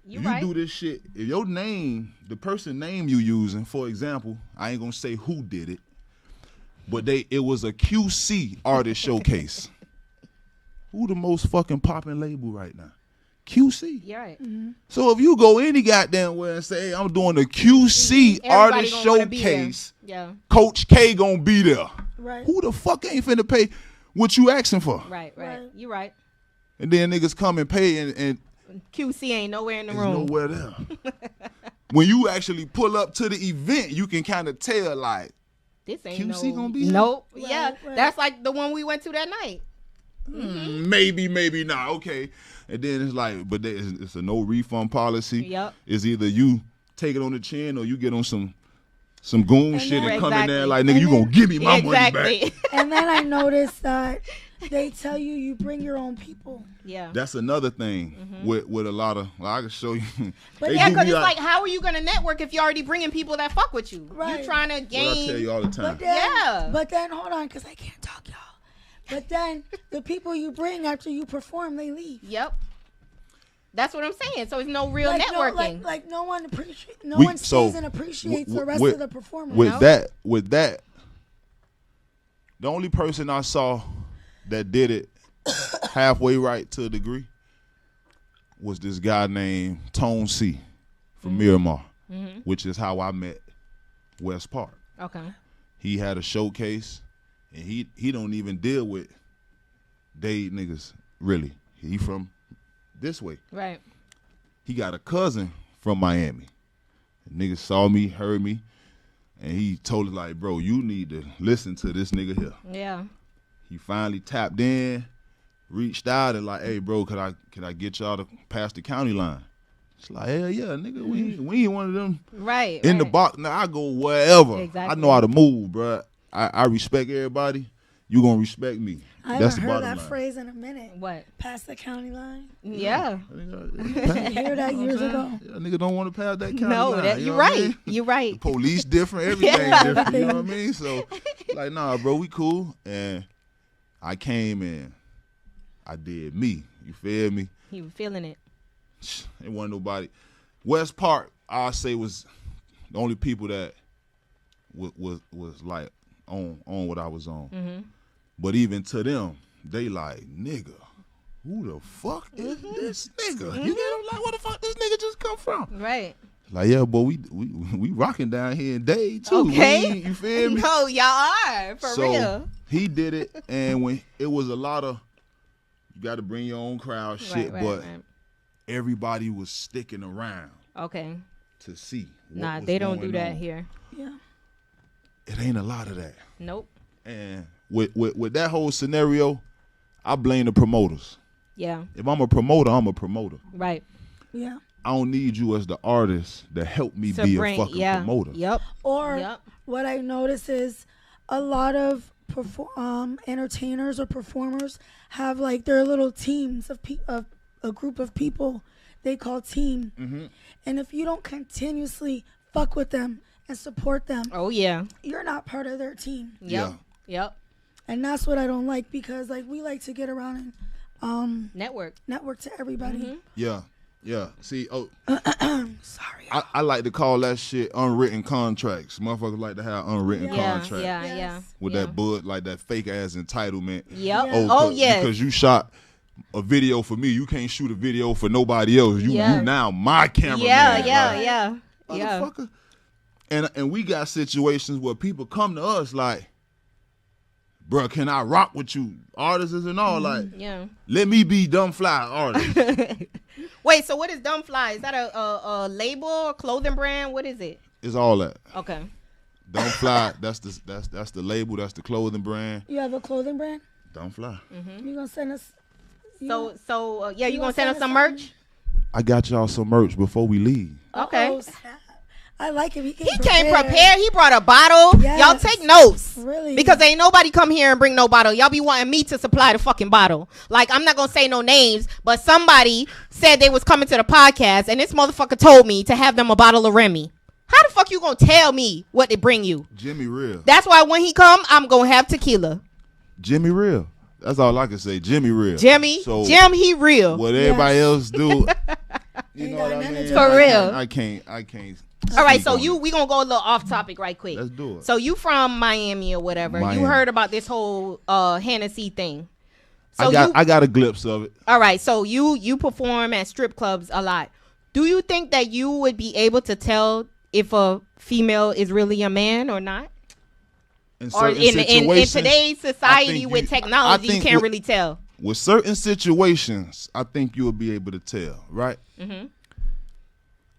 You If right. do this shit, if your name, the person name you using, for example, I ain't gonna say who did it, but it was a QC artist showcase. Who the most fucking popping label right now? QC. You're right. So if you go any goddamn where and say, hey, I'm doing a QC Everybody artist gonna wanna be there. showcase, Yeah. Coach K gonna be there. Right. Who the fuck ain't finna pay what you asking for? Right. Right. Right. You right. And then niggas come and pay and QC ain't nowhere in the there's room. nowhere there. When you actually pull up to the event, you can kind of tell, like, This ain't QC no. gonna be there? Nope. Right, Yeah. right. That's like the one we went to that night. maybe not. Okay. And then it's like, but it's a no refund policy. Yep. It's either you take it on the chin or you get on some goon shit then- and come in there Exactly. like, nigga, you And gonna give me my money Exactly. back. And then I noticed that they tell you bring your own people. Yeah. That's another thing with a lot of, I can show you. But They Yeah, do because be it's like, how are you gonna network if you're already bringing people that fuck with you? Right. You trying to what I gain? tell you all the time. But then, Yeah. But then hold on, because I can't talk, y'all. But then the people you bring after you perform, they leave. Yep. That's what I'm saying. So it's no real Like, networking. like no one appreciates. No We- one so, stays and appreciates the rest with- of the performers. With No. that, the only person I saw that did it halfway right to a degree was this guy named Tone C from Miramar, which is how I met West Park. Okay. He had a showcase, and he don't even deal with Dade niggas, really. He from this way. Right. He got a cousin from Miami. Niggas saw me, heard me, and he told us like, bro, you need to listen to this nigga here. Yeah. He finally tapped in, reached out, and like, hey, bro, could I get y'all to pass the county line? It's like, hell yeah, nigga, we ain't one of them Right. in the right. box. Now I go wherever. Exactly. I know how to move, bro. I respect everybody. You gonna respect me. I That's haven't the heard bottom that line. phrase in a minute. What? Past the county line. Yeah. I hear that years ago. Yeah, nigga don't want to pass that county No, line. that you you're know what I right. mean? You're right. Police different, everything Yeah. different. You know what I mean? So, like, nah, bro, we cool. And I came in, I did me. You feel me? He was feeling it. It wasn't nobody. West Park, I say, was the only people that was like on what I was on. But even to them, they like, nigga, who the fuck is this nigga? You get them like, where the fuck this nigga just come from? Right. Like, yeah, boy, we rocking down here in Dade too. Okay. You feel me? No, y'all are for So real. he did it, and when it was a lot of, you got to bring your own crowd shit, right, but right. everybody was sticking around Okay. to see. What Nah, was they don't do going that on. here. Yeah. It ain't a lot of that. Nope. And with that whole scenario, I blame the promoters. Yeah. If I'm a promoter, I'm a promoter. Right. Yeah. I don't need you as the artist to help me To be bring, a fucking yeah. promoter. Yep. Or Yep. what I notice is a lot of entertainers or performers have like their little teams of a group of people they call team. Mm-hmm. And if you don't continuously fuck with them and support them, Oh yeah. you're not part of their team. Yep. Yeah. Yep. And that's what I don't like, because like we like to get around and Network. network to everybody. Mm-hmm. Yeah. Yeah. See, Sorry. I like to call that shit unwritten contracts. Motherfuckers like to have unwritten Yeah. contracts. Yeah. Yes. Yeah. With yeah. that bud, like that fake ass entitlement. Yep. Yeah. Oh yes. Because you shot a video for me, you can't shoot a video for nobody else. You Yeah. now my cameraman. Yeah. like, Yeah. Yeah. Yeah. motherfucker. And we got situations where people come to us like, bro, can I rock with you? Artists and all, like, Yeah. let me be Dumfly artist. Wait. So what is Dumfly? Is that a label, a clothing brand? What is it? It's all that. Okay. Dumfly, that's the label, that's the clothing brand. You have a clothing brand? Dumfly. You gonna send us? Yeah, you gonna send us some merch? I got y'all some merch before we leave. Okay. Oh, snap. I like it. He Came prepared. He brought a bottle. Yes. Y'all take notes. Really? Because ain't nobody come here and bring no bottle. Y'all be wanting me to supply the fucking bottle. Like, I'm not gonna say no names, but somebody said they was coming to the podcast, and this motherfucker told me to have them a bottle of Remy. How the fuck you gonna tell me what to bring you? Gemhe Real. That's why when he come, I'm gonna have tequila. Gemhe Real. That's all I can say. Gemhe Real. Jim, he real. What everybody else do, you Ain't know got what I nothing mean? to do For with real. I can't. All right, speak so on it. we gonna go a little off topic right quick. Let's do it. So you from Miami or whatever? Miami. You heard about this whole Hennessy thing? So I got a glimpse of it. all right. So you perform at strip clubs a lot. Do you think that you would be able to tell if a female is really a man or not? Or in today's society with technology, you can't really tell. With certain situations, I think you'll be able to tell, right? Mm-hmm.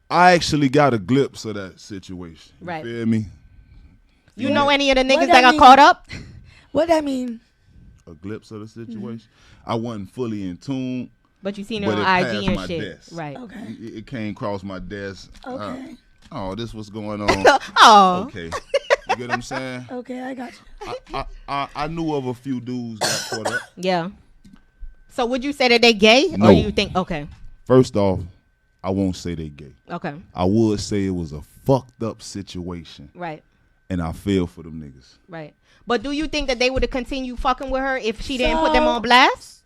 I actually got a glimpse of that situation. You Right. feel me? You know any of the niggas What that that got mean? caught up? What that mean? A glimpse of the situation. I wasn't fully in tune. But you seen it But on it IG passed and my shit, desk. right? Okay. It came across my desk. Okay. Oh, this was going on. Oh, Okay. You get what I'm saying? Okay, I got you. I knew of a few dudes got caught up. yeah. So would you say that they gay, No. or you think okay, First off, I won't say they gay. okay, I would say it was a fucked up situation, right, and I feel for them niggas. right? But do you think that they would have continued fucking with her if she didn't put them on blast?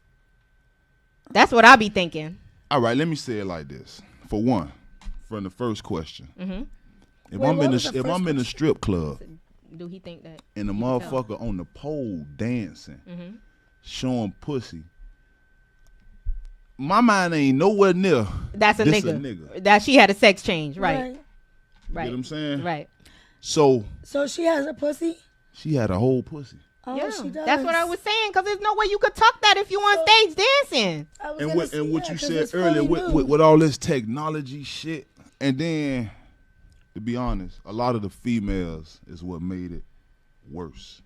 That's what I be thinking. All right, let me say it like this. For one, from the first question, Mm-hmm. if Wait, I'm what in was the if first I'm in a strip club Do he think that? and the you can tell? motherfucker on the pole dancing, Mm-hmm. showing pussy, my mind ain't nowhere near. That's a this nigga. That she had a sex change, right? You get what I'm saying? Right. So So she has a pussy? she had a whole pussy. Oh, Yeah, she does. that's what I was saying. Cause there's no way you could tuck that if you on stage dancing. I was And gonna what say, and what yeah, you 'cause said it's earlier fully with, nude. with all this technology shit, and then to be honest, a lot of the females is what made it worse.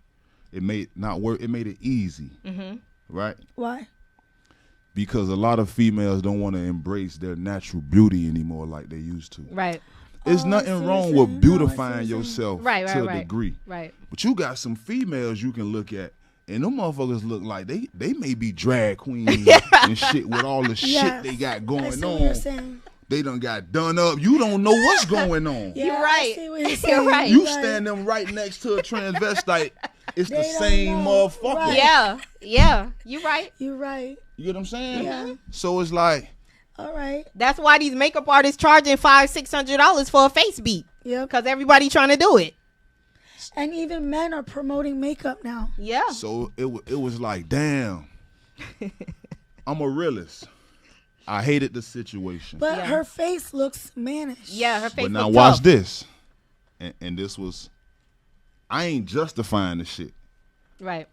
It made not work. It made it easy, Mm-hmm. right? Why? Because a lot of females don't want to embrace their natural beauty anymore like they used to. Right. There's Oh, I see nothing what wrong you're with saying. beautifying No, I see what you're yourself Right, to a right. degree. Right. But you got some females you can look at, and them motherfuckers look like they may be drag queens and shit with all the Yes. shit they got I going see what you're on. saying. They done got done up. You don't know what's going on. Yeah, You're I right. see what you're You're saying. right. You Right. stand them right next to a transvestite. It's the They don't same know. motherfucker. Right. Yeah. Yeah. You right. You're right. You get what I'm saying? Yeah. So it's like, All right. That's why these makeup artists charging $500-$600 for a face beat. Yep. Cause everybody trying to do it. And even men are promoting makeup now. Yeah. so it was like, damn. I'm a realist. I hated the situation. But Yeah. her face looks mannish. Yeah. Her face. But now look watch tough. this. And this was, I ain't justifying the shit. Right.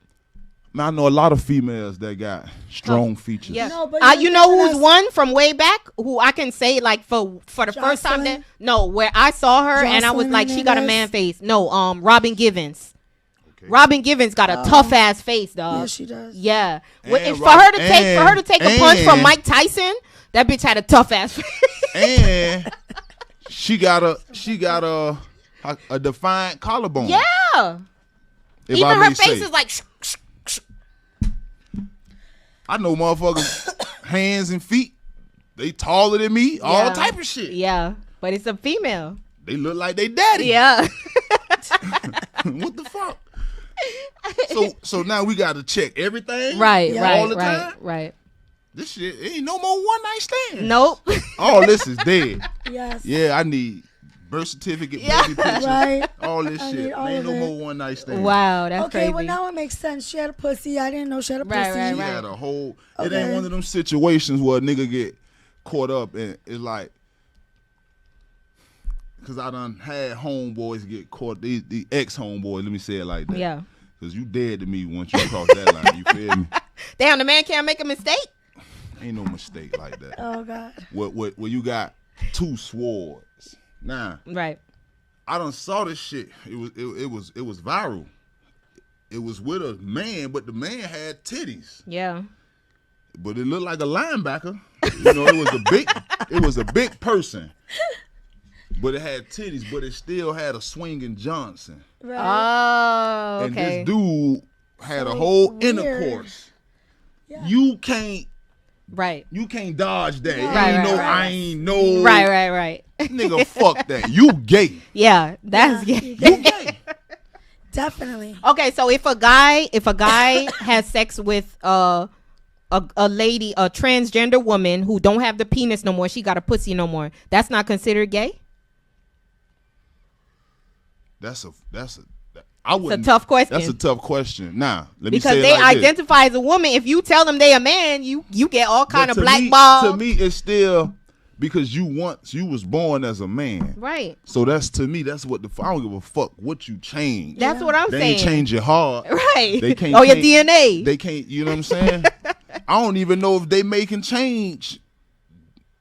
Man, I know a lot of females that got strong features. Yeah. No, but You know who's one from way back who I can say like for the first time Jocelyn? where I saw her and I was Jocelyn like, she got a Hernandez? man face. No, Robin Givens. Okay. Robin Givens got a tough ass face, dog. Yeah, she does. Yeah. And For her to take a punch from Mike Tyson, that bitch had a tough ass face. And she got a defined collarbone. Yeah. If Even I her may face say. is like I know motherfuckers hands and feet. They taller than me. All Yeah. type of shit. Yeah. But it's a female. They look like they daddy. Yeah. What the fuck? So now we got to check everything. Right, Yeah. right, All the right, time? right. This shit ain't no more one night stand. Nope. All this is dead. Yes. Yeah, I need birth certificate, Yeah. baby picture, Right. all this I shit. need all Ain't of no it. more one night stand. Wow, that's Okay, crazy. well now it makes sense. She had a pussy. I didn't know she had a Right, pussy. right, She right. had a whole. It Okay. ain't one of them situations where a nigga get caught up and it's like, cause I done had homeboys get caught. The ex homeboys. Let me say it like that. Yeah. Cause you dead to me once you cross that line. You feel me? Damn, the man can't make a mistake. Ain't no mistake like that. Oh God. Where you got two swords. Nah, Right. I done saw this shit. It was viral. It was with a man, but the man had titties. Yeah. But it looked like a linebacker. You know, it was a big person. But it had titties, but it still had a swinging Johnson. Right. Oh, And okay. this dude had a So whole weird. intercourse. Yeah. You can't Right. dodge that. Right, Ain't no, right. I ain't no Right. nigga, fuck that. You gay. Yeah, that's Yeah. gay. You gay. Definitely. Okay, so if a guy has sex with a lady, a transgender woman who don't have the penis no more, she got a pussy no more, that's not considered gay? That's a I wouldn't. tough question. That's a tough question. Now, let me Because say it they like this. identify as a woman. If you tell them they a man, you get all kind But of to me- blackballed. To me, it's still because you was born as a man. Right. So that's to me. That's what I don't give a fuck what you change. That's what I'm They saying. ain't change your heart. Right. They can't. Oh, your change- DNA. They can't. You know what I'm saying? I don't even know if they making change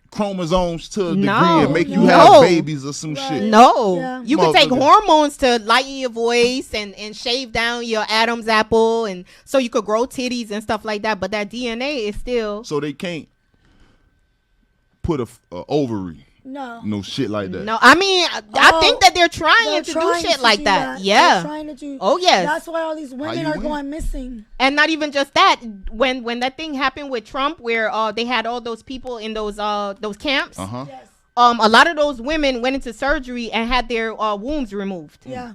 chromosomes to a degree No. and make you No. have babies or some Right. shit. No, Yeah. you can take Motherfucker. hormones to lighten your voice and shave down your Adam's apple, and so you could grow titties and stuff like that. But that DNA is still So they can't put a ovary, No. no shit like that. no. I mean, I Oh, think that they're trying They're to trying do shit to like do that. They're Yeah. trying to do. Oh, yes. That's why all these women you are win? going missing. And not even just that. When that thing happened with Trump, where they had all those people in those camps, Uh huh. Yes. a lot of those women went into surgery and had their wombs removed. Yeah.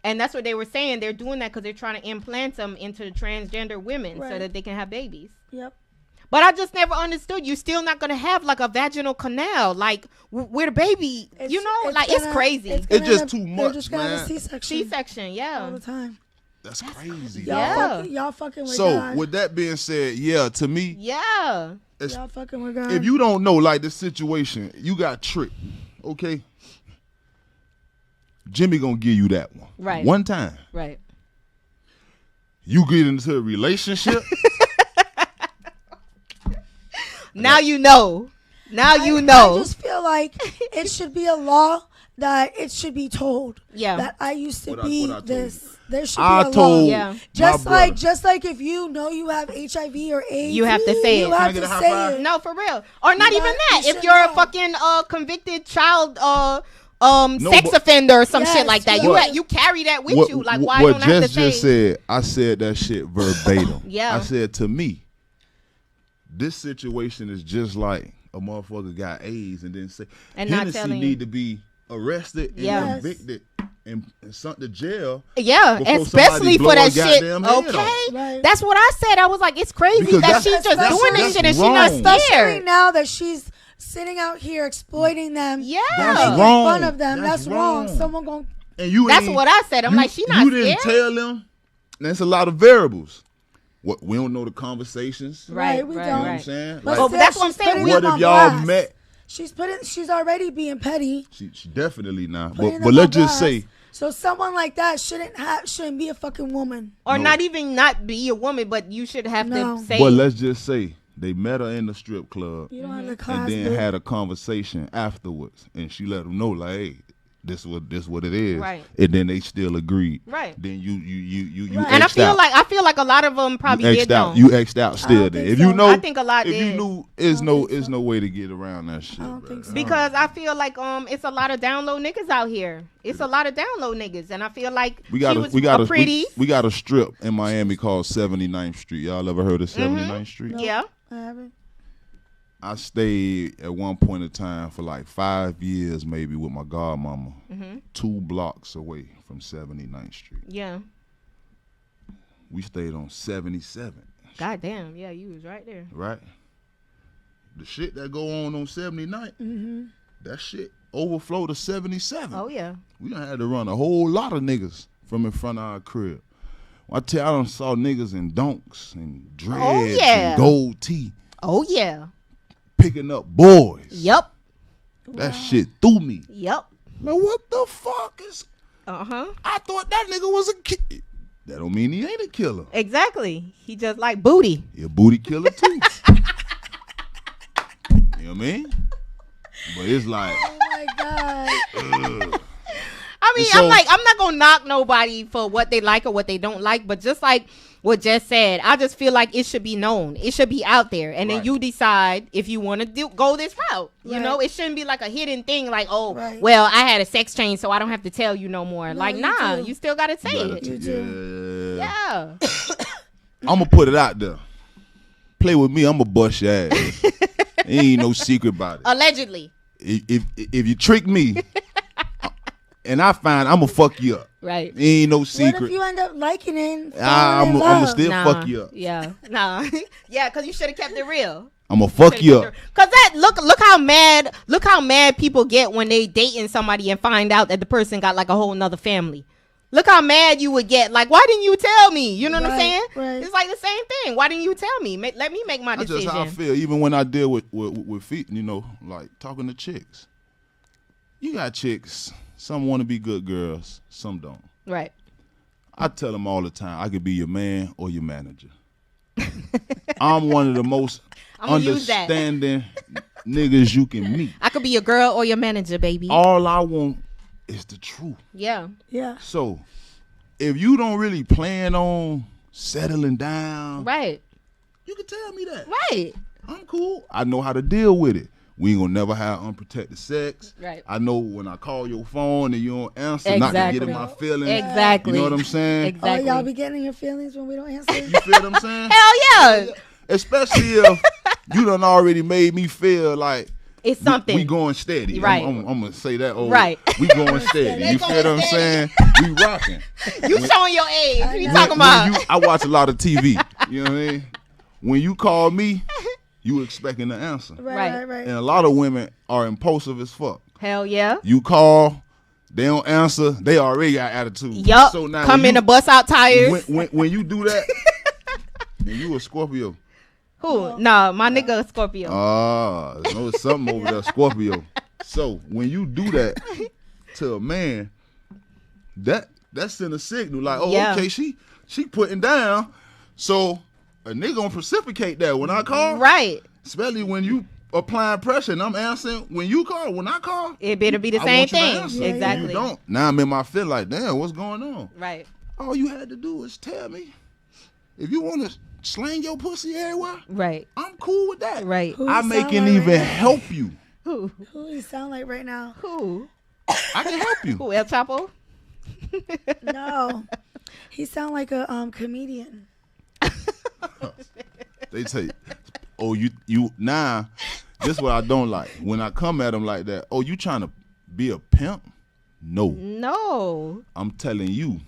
And that's what they were saying. They're doing that because they're trying to implant them into transgender women so Right. that they can have babies. Yep. But I just never understood. You're still not gonna have like a vaginal canal, like where the baby. It's- You know, it's like it's gonna- crazy. It's gonna just end up- too They're much, just gonna have man. a C-section C-section, all yeah. the time. That's crazy. Y'all, Yeah. y'all fucking with So God. with that being said, yeah, to me, Yeah. it's, Y'all fucking with God. if you don't know like the situation, you got tricked. Okay, Jimmy gonna give you that one. Right. One time. Right. You get into a relationship. Now you know. Now you I know. just feel like it should be a law that it should be told. Yeah. That I used to What I be told this. There should I be a told law. Yeah. Just my like brother. if you know you have HIV or AIDS, You have to say you it. have Can I to get a high say five? it. No, for real. Or not You even got- that. you If should you're a know. fucking convicted child No, sex but- offender or some Yes, shit like that, you you carry that with what you. Like why what don't I have to Jess say? just said, I said that shit verbatim. Yeah. I said to me, this situation is just like a motherfucker got AIDS and then say And not Hennessy telling you. need to be arrested and Yeah. convicted and sent to jail. Yeah, before especially somebody for blow that a shit. goddamn head Okay, off. Right. that's what I said. I was like, it's crazy Because that that's- she's just that's- doing this that's shit and she's not wrong. Especially scared. now that she's sitting out here exploiting them. Yeah, That's making wrong. fun of them. That's That's, wrong. wrong. Someone going And you that's ain't- what I said. I'm like, she not You didn't scared. tell them. There's a lot of variables. What we don't know the conversations. Right, we You don't. know what I'm right. sayall But Oh, Like, but that's still, what I'm she's saying. putting what them if on y'all blast. met? She's already being petty. She definitely not. Putting But them let's on just say blast. So someone like that shouldn't be a fucking woman. Or No. not even not be a woman, but you should have No. to say. But let's just say they met her in the strip club You don't have the and class. then bitch. had a conversation afterwards, and she let them know like, hey, this what it is, Right. And then they still agreed, Right. Then you Right. and I X'd feel out. like a lot of them probably you did X'd out. know. You X'd out still don't there. think If so. you know, I think a lot if did. you knew, I don't think so. no way to get around that shit. I don't bro. think so. Because I feel like it's a lot of down low niggas out here. It's a lot of down low niggas, and I feel like we got she was a pretty. we got a strip in Miami called 79th Street. Y'all ever heard of 79th Street? No. Yeah. I haven't. I stayed at one point in time for like 5 years, maybe, with my godmama, 2 blocks away from 79th Street. Yeah. We stayed on 77, God damn. Yeah, you was right there. right? The shit that go on 79th, that shit overflow to 77. Oh yeah. We done had to run a whole lot of niggas from in front of our crib. I tell you, I done saw niggas in donks and dreads yeah. and gold tee Oh yeah. picking up boys. Yep. That shit threw me. Yep. Now what the fuck is... Uh-huh. I thought that nigga was a kid. That don't mean he ain't a killer. Exactly. He just like booty. He a booty killer too. You know what I mean? But it's like, Oh my god. I mean, So- I'm not gonna knock nobody for what they like or what they don't like, but just like what Jess said, I just feel like it should be known. It should be out there, and then Right. you decide if you want to go this route. You Right. know, it shouldn't be like a hidden thing, like, oh, Right. well, I had a sex change, so I don't have to tell you no more. No, like, you nah, do. you still gotta say gotta it. You do. yeah. Yeah. I'm gonna put it out there. Play with me, I'm gonna bust your ass. Ain't no secret about it. Allegedly. If you trick me, and I find I'm gonna fuck you up. Right. Ain't no What secret. if you end up liking it? And I'm falling in gonna love? still Nah. fuck you up. Yeah. Nah. Yeah, because you should have kept it real. I'm gonna fuck you up. Cause that look how mad people get when they dating somebody and find out that the person got like a whole nother family. Look how mad you would get. Like, why didn't you tell me? You know what I'm Right, saying? right. It's like the same thing. Why didn't you tell me? Let me make my That's decision. just how I feel. Even when I deal with feet, you know, like talking to chicks. You got chicks. Some want to be good girls. Some don't. Right. I tell them all the time, I could be your man or your manager. I'm one of the most I'ma use that. understanding niggas you can meet. I could be your girl or your manager, baby. All I want is the truth. Yeah. Yeah. So, if you don't really plan on settling down, Right. you can tell me that. Right. I'm cool. I know how to deal with it. We ain't gonna never have unprotected sex. Right. I know when I call your phone and you don't answer, not to get in Exactly. my feelings. Exactly. You know what I'm saying? Exactly. Oh, y'all be getting in your feelings when we don't answer? You feel what I'm saying? Hell yeah. Especially if you done already made me feel like It's something. we going steady. Right. I'm gonna say that. Oh, Right. We going steady. They You feel going what I'm steady. saying? We rocking. You showing your age. What you know. talking about? I watch a lot of TV. You know what I mean? When you call me, you expecting the answer. Right. And a lot of women are impulsive as fuck. Hell yeah. You call, they don't answer, they already got attitude. Yup. So now Come when in you- to bust out tires. when you do that, and you a Scorpio. Who? Nah, my nigga a Scorpio. There's something over there, Scorpio. So when you do that to a man, that send a signal like, oh, Yeah. okay, she putting down. So a nigga gonna reciprocate that when I call. Right. Especially when you applying pressure and I'm answering when you call. When I call, It better be the I same want you to thing. answer. Exactly. You don't. Now I'm in my feel like, damn, what's going on? Right. All you had to do is tell me. If you want to slang your pussy everywhere, Right. I'm cool with that. Right. Who I you may sound can like even right now? help you. Who? Who you sound like right now? Who? I can help you. Who? El Chapo? No. He sound like a comedian. They say, oh, you now. This what I don't like. When I come at them like that, oh, you trying to be a pimp? No, No. I'm telling you.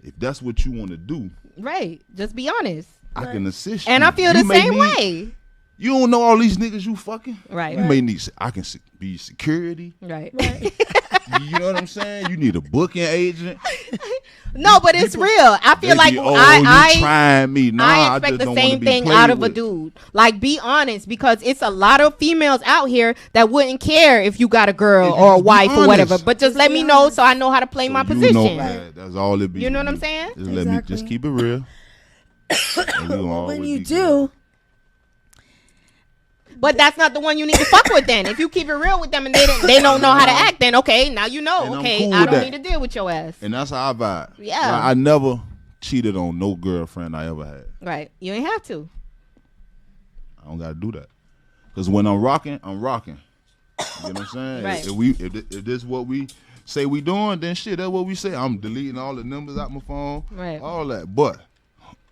If that's what you want to do, Right. Just be honest. I can assist And you. I feel You the may same need- way. You don't know all these niggas you fucking. Right. You may need. I can be security. Right. Right. You know what I'm saying? You need a booking agent. No, but it's real. I feel like you I trying me. Nah, I expect the same thing out of a dude. Like, be honest, because it's a lot of females out here that wouldn't care if you got a girl or a wife or whatever. But just let me know so I know how to play my position. That's all it be. You know what I'm saying? Just let me just keep it real. When you do. But that's not the one you need to fuck with then. If you keep it real with them and they don't know how to act, then okay, now you know. And okay, cool I don't that. need to deal with your ass. And that's how I vibe. Yeah. Like, I never cheated on no girlfriend I ever had. Right. You ain't have to. I don't gotta do that. Cause when I'm rocking, I'm rocking. You know what I'm saying? Right. If this is what we say we doing, then shit, that's what we say. I'm deleting all the numbers out my phone. Right. All that. But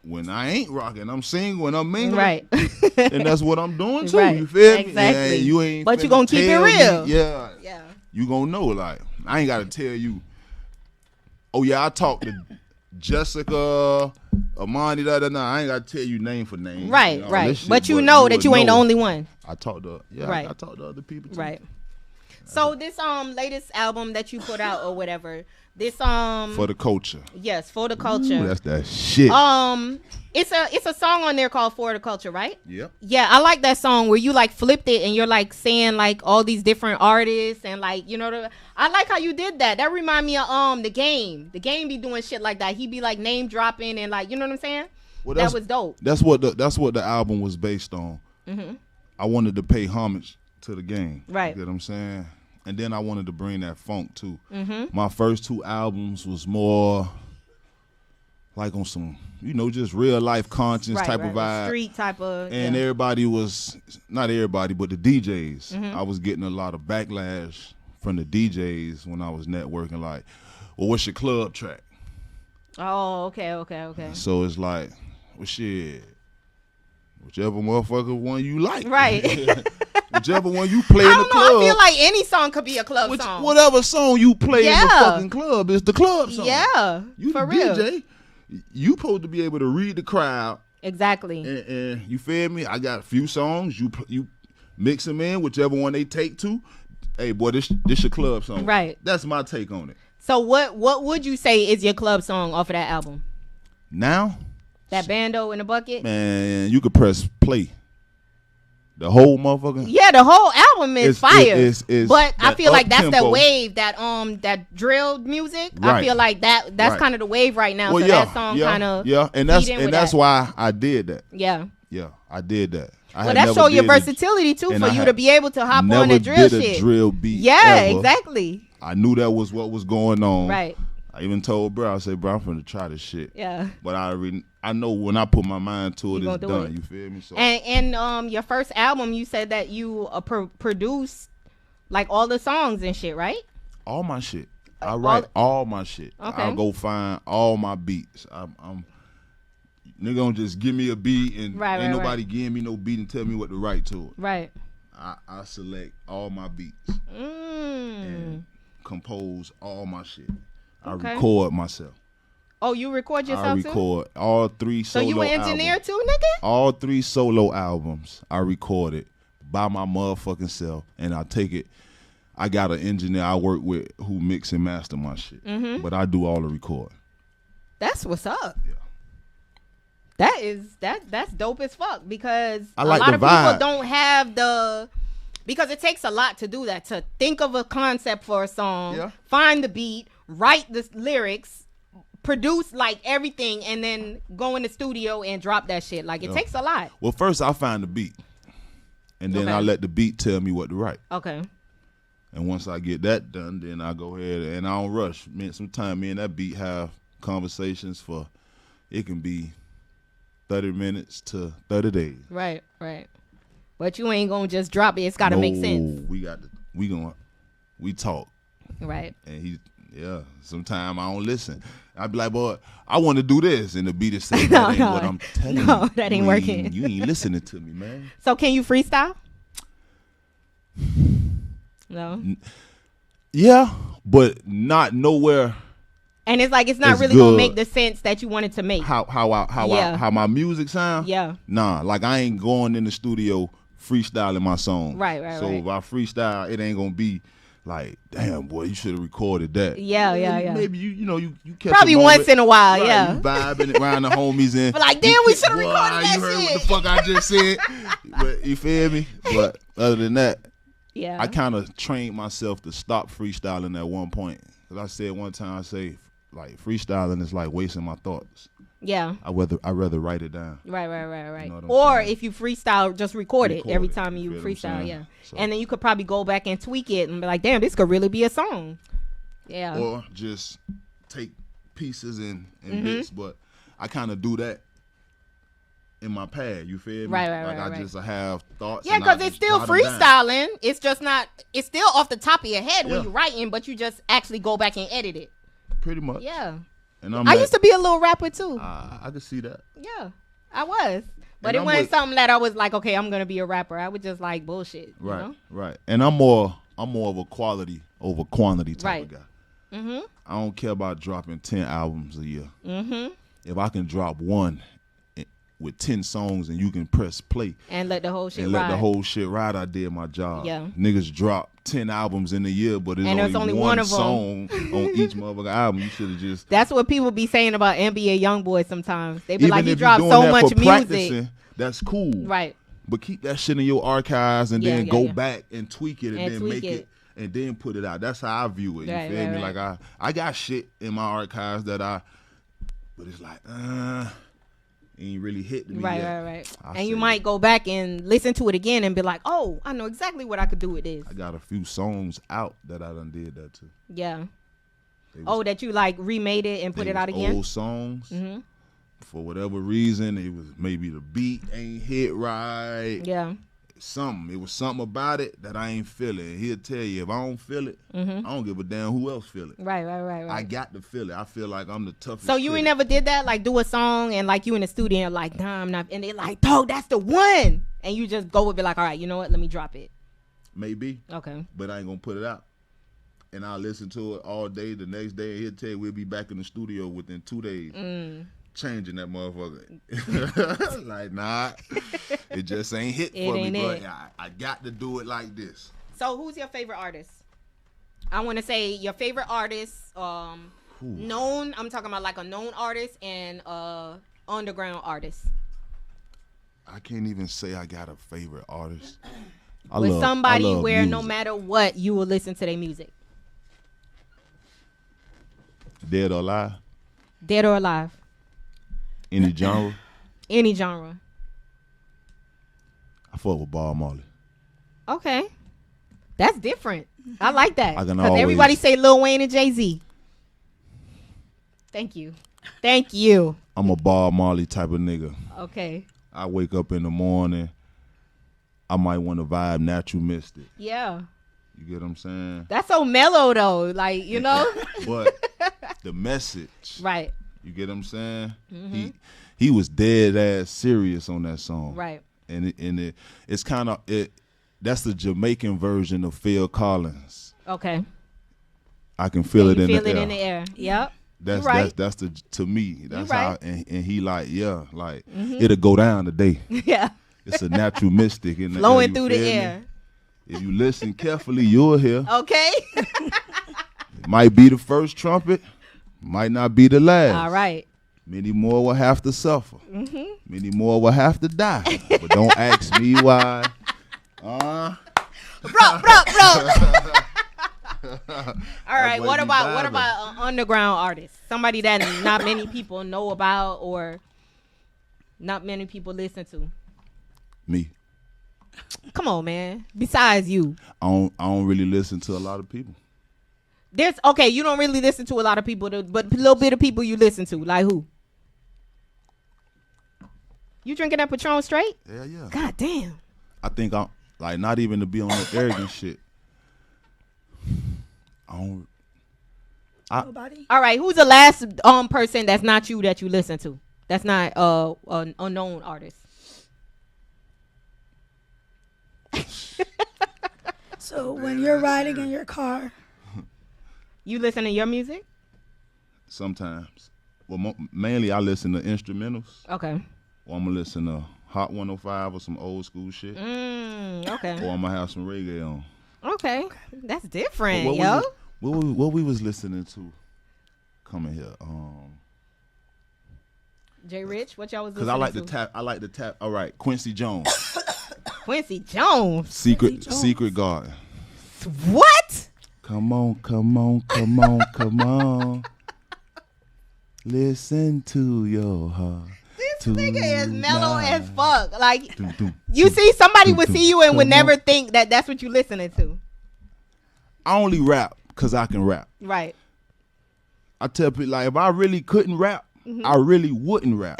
when I ain't rocking, I'm single and I'm mingling. Right. And that's what I'm doing too. Right. You feel me? Exactly. And you ain't. But you gonna keep it real. Yeah. Yeah. You gonna know. Like, I ain't gotta tell you. Oh yeah, I talked to Jessica, Amani, I ain't gotta tell you name for name. Right, you know, right. shit, but you know that you ain't the only one. I talked to Right. I talked to other people too. Right. So this latest album that you put out or whatever, this For the culture. yes, for the culture. Ooh, that's that shit. It's a song on there called For the Culture, right? Yep. Yeah, I like that song where you like flipped it and you're like saying like all these different artists and like, you know, I like how you did that. That remind me of the game. The game be doing shit like that. He be like name dropping and like, you know what I'm saying? Well, that was dope. That's what the album was based on. Mm-hmm. I wanted to pay homage to the game. Right. You know what I'm saying? And then I wanted to bring that funk too. Mm-hmm. My first two albums was more like on some, you know, just real life conscience type of vibe. Street type of. And everybody was, not everybody, but the DJs. Mm-hmm. I was getting a lot of backlash from the DJs when I was networking. Like, well, what's your club track? Oh, okay. So it's like, well, shit, whichever motherfucker one you like. Right. Whichever one you play in the club. I feel like any song could be a club song. Whatever song you play in the fucking club is the club song. Yeah, You for the real. DJ. You supposed to be able to read the crowd. Exactly. And you feel me? I got a few songs. You mix them in, whichever one they take to. Hey, boy, this your club song. Right. That's my take on it. So what would you say is your club song off of that album? Now? That Bando in the Bucket? Man, you could press play. The whole motherfucker. Yeah, the whole album is fire. But I feel like that's up-tempo. the wave that drill music. Right. I feel like that's Right. kind of the wave right now. Well, so yeah, that song yeah, kind of yeah, and that's why I did that. Yeah. Yeah, I did that. Well, that show your versatility too for you to be able to hop on the drill did shit. A drill beat yeah, ever. exactly. I knew that was what was going on. Right. I even told bro, I said, bro, I'm finna try this shit. Yeah. But I know when I put my mind to it, it's done. It. You feel me? So. And your first album, you said that you produced like all the songs and shit, right? All my shit. I write all my shit. Okay. I'll go find all my beats. I'm nigga don't just give me a beat and ain't nobody giving me no beat and tell me what to write to it. Right. I select all my beats and compose all my shit. I record myself. Oh, you record yourself too? I record all 3 solo albums. So you an engineer too, nigga? All 3 solo albums I recorded by my motherfucking self, and I take it. I got an engineer I work with who mix and master my shit, but I do all the recording. That's what's up. Yeah. That's dope as fuck because I like a lot the of vibe. people don't have because it takes a lot to do that, to think of a concept for a song, find the beat, write the lyrics, produce like everything, and then go in the studio and drop that shit. Like it takes a lot. Well, first I find the beat, and then I let the beat tell me what to write. Okay. And once I get that done, then I go ahead and I don't rush. Sometimes me and that beat have conversations for, it can be 30 minutes to 30 days. Right. But you ain't gonna just drop it. It's gotta make sense. We talk. Right. And sometimes I don't listen. I be like, boy, I want to do this. And the beat is saying, No, that ain't what I'm telling you. No, that ain't working. You ain't listening to me, man. So can you freestyle? No. Yeah, but not nowhere. And it's like it's not really good. gonna make the sense that you wanted to make. How my music sound? Yeah. Nah, like I ain't going in the studio freestyling my song. Right. So if I freestyle, it ain't gonna be like, damn, boy, you should have recorded that. Yeah, yeah. Maybe you catch Probably a moment, once in a while, right, yeah. You vibing around the homies and But like, damn, we should have recorded that you heard shit. what the fuck I just said. But you feel me? But other than that, Yeah. I kind of trained myself to stop freestyling at one point. Cause I said one time, I say like freestyling is like wasting my thoughts. Yeah. I rather write it down. Right. You know what I'm Or saying? if you freestyle, just record it every it, time you you feel what I'm freestyle. saying? Yeah. So- And then you could probably go back and tweak it and be like, damn, this could really be a song. Yeah. Or just take pieces and Mm-hmm. bits. But I kind of do that in my pad. You feel me? Right. I have thoughts. Yeah, and I because it's just still jot 'em down. freestyling. It's just not. It's still off the top of your head when Yeah. you're writing, but you just actually go back and edit it. Pretty much. Yeah. And I'm I used to be a little rapper too. I could see that. Yeah, I was. But And it I'm wasn't with- something that I was like, okay, I'm gonna be a rapper. I would just like bullshit. Right. You know? Right. And I'm more of a quality over quantity type of guy. Mm-hmm. I don't care about dropping 10 albums a year. Mm-hmm. If I can drop one with 10 songs and you can press play And let the whole shit and ride. let the whole shit ride, I did my job. Yeah. Niggas drop 10 albums in a year, but And there's there's only only one one of 'em. song on each motherfucking album. You should have just. That's what people be saying about NBA YoungBoy sometimes. They be Even like, he if you're dropped doing so that much for music. practicing, that's cool. Right. But keep that shit in your archives and Yeah, then yeah, go yeah. back and tweak it and, And then tweak make it. it. And then put it out. That's how I view it. You Right, feel right, me? right. Like I got shit in my archives but it's like, ain't really hit me Right. yet. I And say you might go back and listen to it again and be like, oh, I know exactly what I could do with this. I got a few songs out that I done did that too. Yeah. They Oh, was- that you like remade it and put they it out was again? Old songs. Mm-hmm. For whatever reason, it was maybe the beat ain't hit right. Yeah. It was something about it that I ain't feeling. He'll tell you if I don't feel it, I don't give a damn who else feel it. Right. I got to feel it. I feel like I'm the toughest. So you ain't critic. never did that? Like do a song and like you in the studio and like, nah, I'm not. And they like, dog, that's the one. And you just go with it like, all right, you know what? Let me drop it. Maybe, Okay. but I ain't gonna put it out. And I'll listen to it all day. The next day, he'll tell you we'll be back in the studio within 2 days. Changing that motherfucker. Like, nah, it just ain't hit It for ain't me. it. But I got to do it like this. So who's your favorite artist? I want to say your favorite artist, known. I'm talking about like a known artist and underground artist. I can't even say I got a favorite artist. With somebody I love where no music. matter what, you will listen to their music. Dead or alive, Dead or alive. any genre. Any genre. I fuck with Bob Marley. Okay. That's different. I like that. I can Because always- everybody say Lil Wayne and Jay-Z. Thank you. Thank you. I'm a Bob Marley type of nigga. Okay. I wake up in the morning, I might want to vibe Natural Mystic. Yeah. You get what I'm saying? That's so mellow though. Like, you know? But the message, Right. you get what I'm saying? He was dead ass serious on that song. Right. And it's kind of that's the Jamaican version of Phil Collins. Okay. I can feel it You in feel the it air. in the air. Yep. That's You right. that's the to me. That's right. how and he like it'll go down today. Yeah. It's a natural mystic in the Flowing you through the feel me? air. If you listen carefully, you'll hear. Okay. It might be the first trumpet, might not be the last. All right. Many more will have to suffer. Many more will have to die. But don't ask me why. Bro. All right. boy What be about vibing. an underground artist? Somebody that not many people know about or not many people listen to. Me. Come on, man. Besides you. I don't really listen to a lot of people. There's okay, you don't really listen to a lot of people, but a little bit of people you listen to. Like who? You drinking that Patron straight? Yeah. God damn. I think I'm like not even to be on the arrogant shit. Nobody. All right, who's the last person that's not you that you listen to? That's not an unknown artist. So when you're riding in your car, You listen to your music? Sometimes. Well, mainly I listen to instrumentals. Okay. Or I'm gonna listen to Hot 105 or some old school shit. Okay. Or I'm gonna have some reggae on. Okay. That's different, What yo. what we was listening to coming here? Jay Rich, what y'all was Because listening to? I like the tap. All right, Quincy Jones. Quincy Jones. Secret Garden. What? Come on, come on, come on, come on. Listen to your heart. This nigga is mellow as fuck. Like, Dum, dum, you dum, see, somebody dum, would dum. see you and would Come never on. think that that's what you listening to. I only rap because I can rap. Right. I tell people, like, if I really couldn't rap, Mm-hmm. I really wouldn't rap.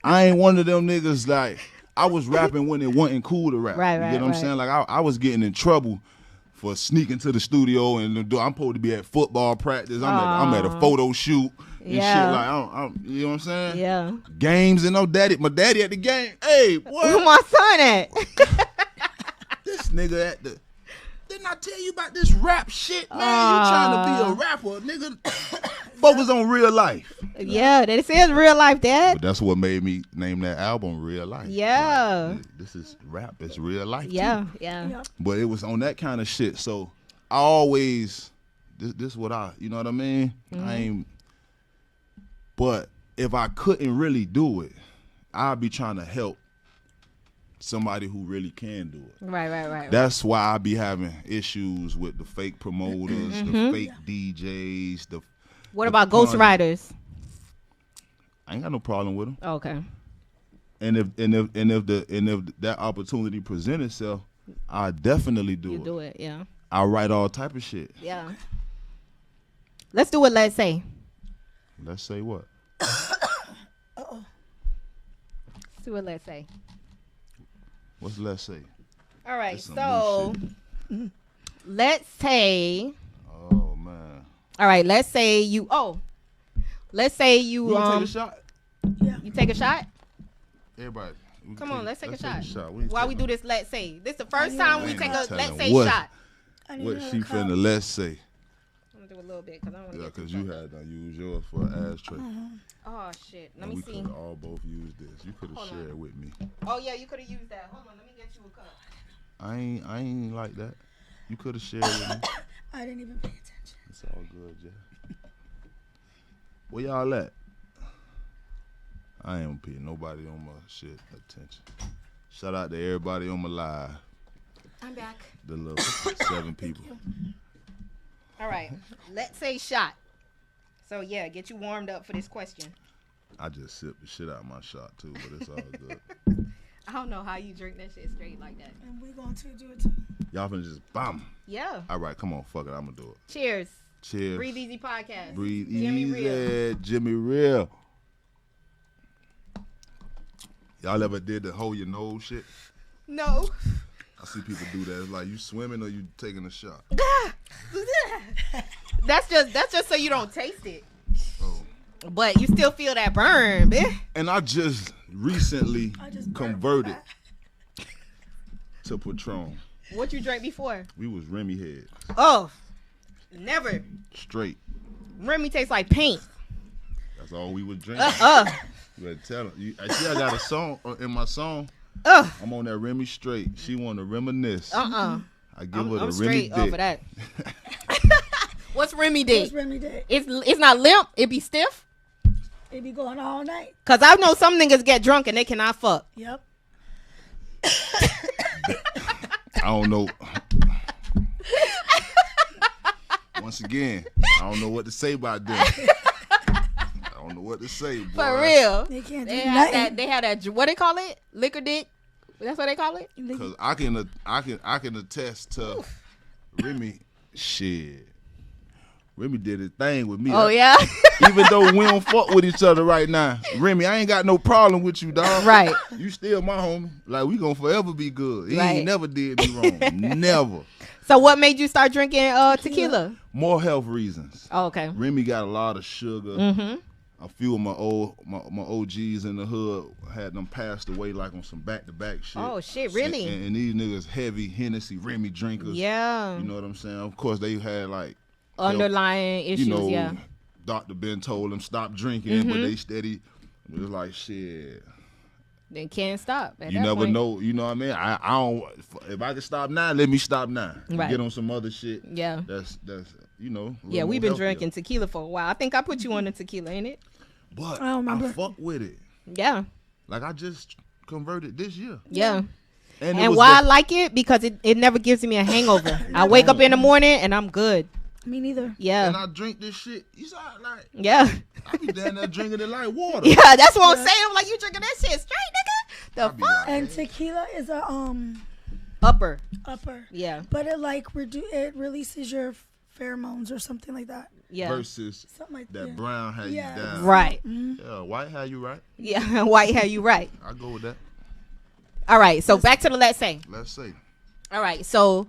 I ain't one of them niggas, like, I was rapping when it wasn't cool to rap. Right, You right, get what I'm right. saying? Like, I was getting in trouble for sneaking to the studio and I'm supposed to be at football practice. I'm at a photo shoot and Yeah. shit. Like, I'm, you know what I'm saying? Yeah. Games and my daddy at the game. Hey, boy, Who my son at? this nigga at the. Didn't I tell you about this rap shit, man? You trying to be a rapper, nigga? Focus on real life. Yeah, this is real life, Dad. But that's what made me name that album Real Life. Yeah. Like, this is rap. It's real life. Yeah, too. yeah. Yep. But it was on that kind of shit. So I always, this what you know what I mean? Mm-hmm. I ain't, but if I couldn't really do it, I'd be trying to help somebody who really can do it. Right. That's why I be having issues with the fake promoters, Mm-hmm. the fake DJs, What the about content. ghostwriters? I ain't got no problem with them. Okay. And if that opportunity present itself, I definitely do You it. do it, yeah. I write all type of shit. Yeah. Let's do what Let's Say. Let's say what? Let's do what Let's Say. What's let's say? All right, That's some so new let's say, Oh man. all right, let's say you You wanna take a shot? you take a shot. Everybody. Come on, let's take a shot. We ain't While we taking do this, let's say this the first I time we ain't take no a let's telling say what. shot. I need what another she cup. finna let's say. I'm gonna do a little bit because I don't want to Yeah, get too because you fucked up. had to use yours for an ashtray. Oh shit, let And me we see. could all both use this. You could have Hold on. shared with me. Oh yeah, you could have used that. Hold on, let me get you a cup. I ain't like that. You could have shared with me. I didn't even pay attention. It's all good, Jeff. Where y'all at? I ain't paying nobody on my shit attention. Shout out to everybody on my live. I'm back. The little 7 people. All right, let's say shot. So yeah, get you warmed up for this question. I just sipped the shit out of my shot too, but it's all good. I don't know how you drink that shit straight like that. And we're going to do it too. Y'all finna just bam. Yeah. All right, come on, fuck it, I'ma do it. Cheers. Cheers. Breathe Easy Podcast. Breathe Gemhe Real. easy, Gemhe Real. Y'all ever did the hold your nose shit? No. I see people do that. It's like you swimming or you taking a shot. That's just so you don't taste it. Oh. But you still feel that burn, bitch. And I just recently I just converted to Patron. What you drank before? We was Remy head. Oh, never. Straight. Remy tastes like paint. That's all we was drinking. You better tell them. I see I got a song in my song. I'm on that Remy straight. She want to reminisce. I give her the I'm Remy straight dick. off of that. What's Remy What's dick? Remy Day? It's not limp. It be stiff. It be going all night. Cause I know some niggas get drunk and they cannot fuck. Yep. I don't know. Once again, I don't know what to say about them. I don't know what to say, boy. For real. They can't do They have nothing. that. They have that. What they call it? Liquor dick. That's what they call it. Cause I can attest to Remy. Shit, Remy did his thing with me. Oh yeah. Even though we don't fuck with each other right now, Remy, I ain't got no problem with you, dog. Right. You still my homie. Like we gonna forever be good. He Right. ain't never did me wrong. Never. So what made you start drinking tequila? More health reasons. Oh, okay. Remy got a lot of sugar. Mm-hmm. A few of my OGs in the hood had them passed away like on some back-to-back shit. Oh shit, really? And these niggas heavy Hennessy, Remy drinkers. Yeah. You know what I'm saying? Of course, they had like Underlying issues. you know, Yeah. Dr. Ben told them stop drinking, but Mm-hmm. they steady. It was like shit. Then can't stop. You never point. know. You know what I mean? I don't. If I can stop now, let me stop now. Right. Get on some other shit. Yeah. That's you know. Yeah, we've been drinking tequila for a while. I think I put you on the tequila, ain't it? But I don't remember. I fuck with it. Yeah. Like I just converted this year. Yeah. And why I like it because it never gives me a hangover. I wake up in the morning and I'm good. Me neither. Yeah. And I drink this shit. You saw like. Yeah. I be down there drinking it like water. Yeah, that's what I'm saying. I'm like, you drinking that shit straight, nigga? The I be fuck? like, And tequila is a Upper. Yeah. but it like it releases your pheromones or something like that. Yeah. versus Something like that that. brown had Yeah. you down. Right. Yeah, white had you right. Yeah. White hair, you right. I go with that. All right. So back to the let's say. Let's say. All right. So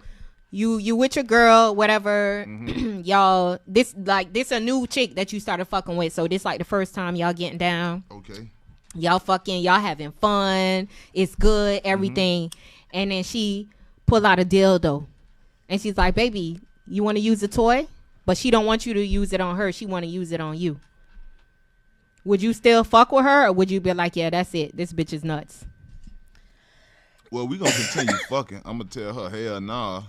you with your girl, whatever. Y'all, this a new chick that you started fucking with. So this like the first time y'all getting down. Okay. Y'all fucking, y'all having fun. It's good, everything. And then she pull out a dildo. And she's like, baby, you want to use a toy? But she don't want you to use it on her. She want to use it on you. Would you still fuck with her? Or would you be like, yeah, that's it. This bitch is nuts. Well, we gonna continue fucking. I'm gonna tell her, hell nah.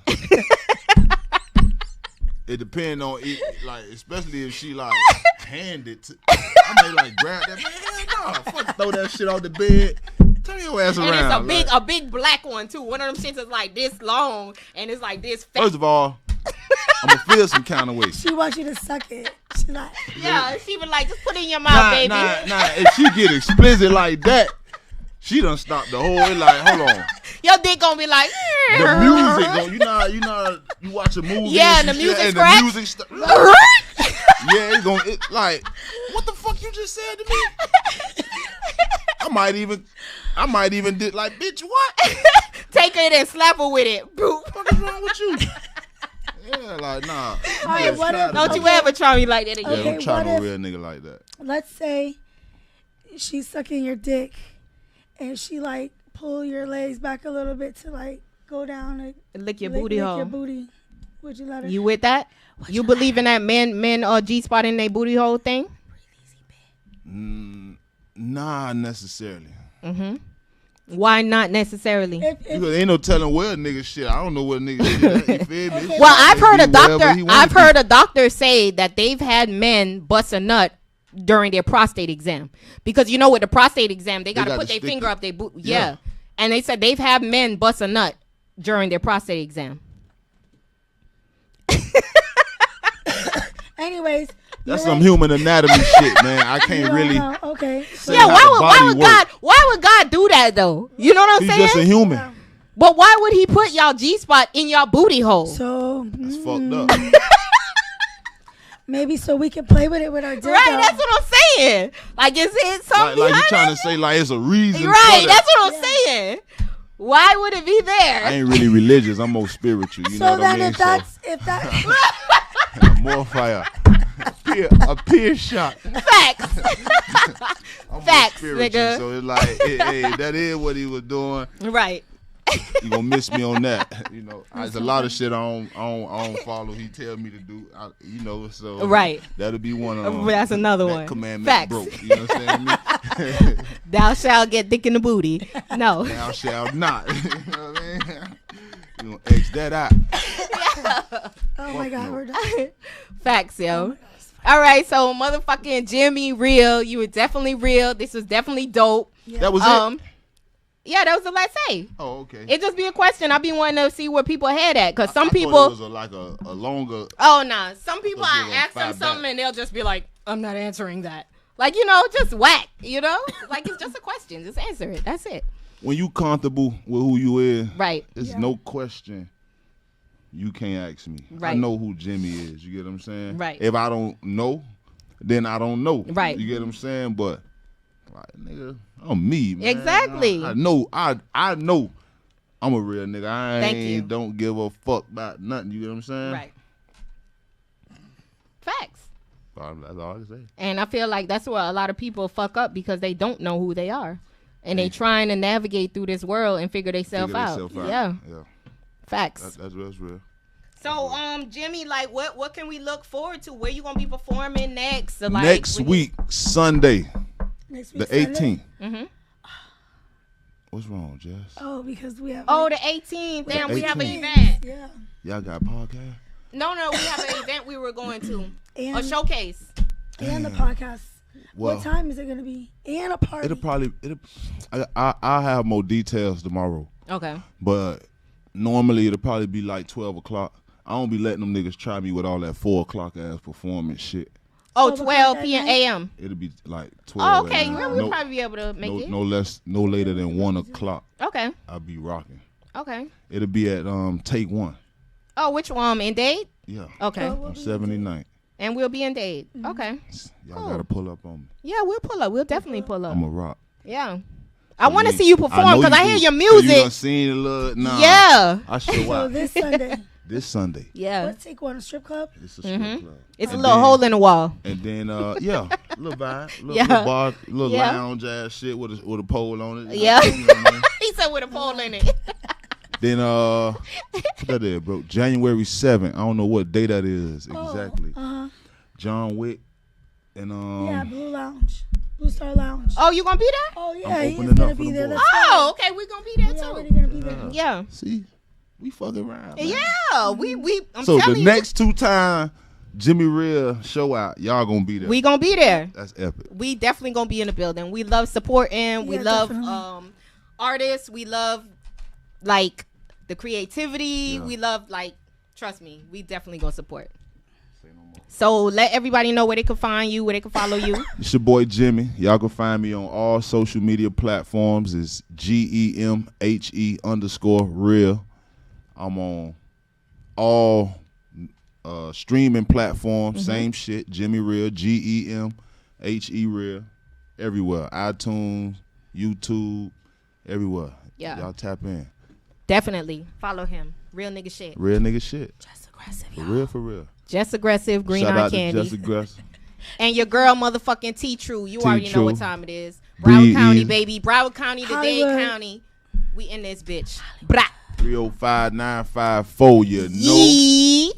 It depends on it, like, especially if she like hand it to. I may like grab that. Man, hell nah. Fuck, throw that shit off the bed. Turn your ass And around. it's a big black one too. One of them shits is like this long and it's like this fat. First of all, I'm gonna feel some kind of way. She wants you to suck it. She's like, Yeah, she was like, just put it in your mouth, baby. Nah. If she get explicit like that, she done stopped the whole. Like, hold on. Your dick gonna be like. The music, you know, you watch a movie. Yeah, and the shit, music and scratch. the music. Yeah, it's gonna like. What the fuck you just said to me? I might even did like, bitch, what? Take it and slap her with it. Boop. What is wrong with you? Yeah, like nah. Alright, what if- Don't you Okay. ever try me like that again. Yeah, Okay, don't try what no if- real nigga like that. let's say she's sucking your dick and she like pull your legs back a little bit to like go down and Lick your lick booty your hole. booty. Would you let her? You with that? You believe in that men or G-spot in their booty hole thing? Nah, necessarily. Why not necessarily? Because ain't no telling where a nigga shit. I don't know what a nigga shit at. You feel me? Okay. Well, I've heard a a doctor say that they've had men bust a nut during their prostate exam. Because you know with the prostate exam, they got to gotta put their stick finger it. up their booty. Yeah. Yeah. And they said they've had men bust a nut during their prostate exam. Anyways, That's you're some right. human anatomy shit, man. I can't No, really. no, okay. say Yeah, how why the would body work. God do that though? You know what I'm He's saying? just a human. But why would he put y'all G-spot in y'all booty hole? So That's fucked up. maybe so we can play with it with our dildo. Right, that's what I'm saying. Like, is it something Like you behind trying it? to say like it's a reason. Right, for that's that. what I'm saying. Why would it be there? I ain't really religious. I'm more spiritual. You know So what I then mean? if that More fire. A peer shot. Facts. I'm more Facts, spiritual, nigga. So it's like, hey, that is what he was doing. Right. You gonna miss me on that. You know, there's a lot of shit I don't follow. He tell me to do. You know, so Right. That'll be one of them. That's another that one. Commandment Facts. broke. You know what I'm saying? Thou shalt get dick in the booty. No. Thou shalt not. You know what I mean? You gonna X that out. oh my god, no. we're done. Facts, yo. All right, so motherfucking Gemhe Real, you were definitely real. This was definitely dope. That was it. Yeah, that was the let's say. Oh, okay. It just be a question. I be wanting to see where people head at, cause some I thought people. it was like a longer. Oh nah, some people Let's I give them ask them 5 something back. and they'll just be like, "I'm not answering that." Like just whack. Like it's just a question. Just answer it. That's it. When you comfortable with who you is, Right. it's Yeah. no question. You can't ask me. I Right. know who Gemhe is. You get what I'm saying? Right. If I don't know, then I don't know. Right. You get what I'm saying? But like, nigga, I'm me, man. Exactly. I know. I know. I'm a real nigga. I Thank you. don't give a fuck about nothing. You get what I'm saying? Right. Facts. That's all I can say. And I feel like that's where a lot of people fuck up because they don't know who they are. And they trying to navigate through this world and figure themselves out. Yeah. Yeah. Facts. That's real. So, Gemhe, like, what can we look forward to? Where you gonna be performing next? Or, like, Next when week, Sunday, Next the week, Sunday. 18th. What's wrong, Jess? Oh, because we have. Oh, the 18th. Damn, we have an 18th. event. Yeah. Y'all got a podcast? No, we have an event we were going to. And, A showcase. And the podcast. Well, What time is it gonna be? And a party. I'll have more details tomorrow. Okay. But normally it'll probably be like 12 o'clock. I don't be letting them niggas try me with all that 4 o'clock ass performance shit. Oh, 12 12 o'clock p.m. at night? a.m. It'll be like 12. Oh, okay. a.m. We'll probably be able to make it. No later than 1 o'clock. Okay. I'll be rocking. Okay. It'll be at Take One. Oh, which one? In Dade? Yeah. Okay. Oh, On 79th. And we'll be in Dade. Okay. Y'all Cool. gotta pull up on me. Yeah, we'll pull up. We'll definitely pull up. I'm a rock. Yeah. I want to see you perform know because I do. hear your You music. done seen a little? Nah. Yeah. I show So out. this Sunday. This Sunday. Yeah. Let's take one, a strip club. It's a strip club. It's a And little then- hole in the wall. And then, yeah, little vibe, little, Yeah. little bar, little Yeah. lounge ass shit with a pole on it. Yeah. You know what I mean? He said with a pole in it. Then, what that is, bro? January 7th. I don't know what day that is exactly. Uh-huh. John Wick and Yeah, Blue Star Lounge. Oh, you gonna be there? Oh yeah, I'm he's opening gonna up for be the there. boys. That's Oh, okay. We're gonna be there We're too. already gonna be there. Yeah. See, we fucking around. Man. Yeah. We. I'm So telling the you, next 2 time Gemhe Real show out, y'all gonna be there. we gonna be there. That's epic. We definitely gonna be in the building. We love supporting. We Yeah, love definitely. artists. We love like the creativity. Yeah. We love like trust me. We definitely gonna support. So let everybody know where they can find you, where they can follow you. It's your boy Gemhe. Y'all can find me on all social media platforms. It's GEMHE_real. I'm on all streaming platforms. Same shit. Gemhe Real. GEMHE real. Everywhere. iTunes, YouTube, everywhere. Yeah. Y'all tap in. Definitely follow him. Real nigga shit. Real nigga shit. Just aggressive, For y'all. real, for real. Just aggressive. Green Shout eye out to candy. Just Aggressive. And your girl, motherfucking T True. You already know True. what time it is. Broward Breathe County, in. baby. Broward County to Dade Hollywood. County. We in this bitch. Blah. 305-954, you know. Yee.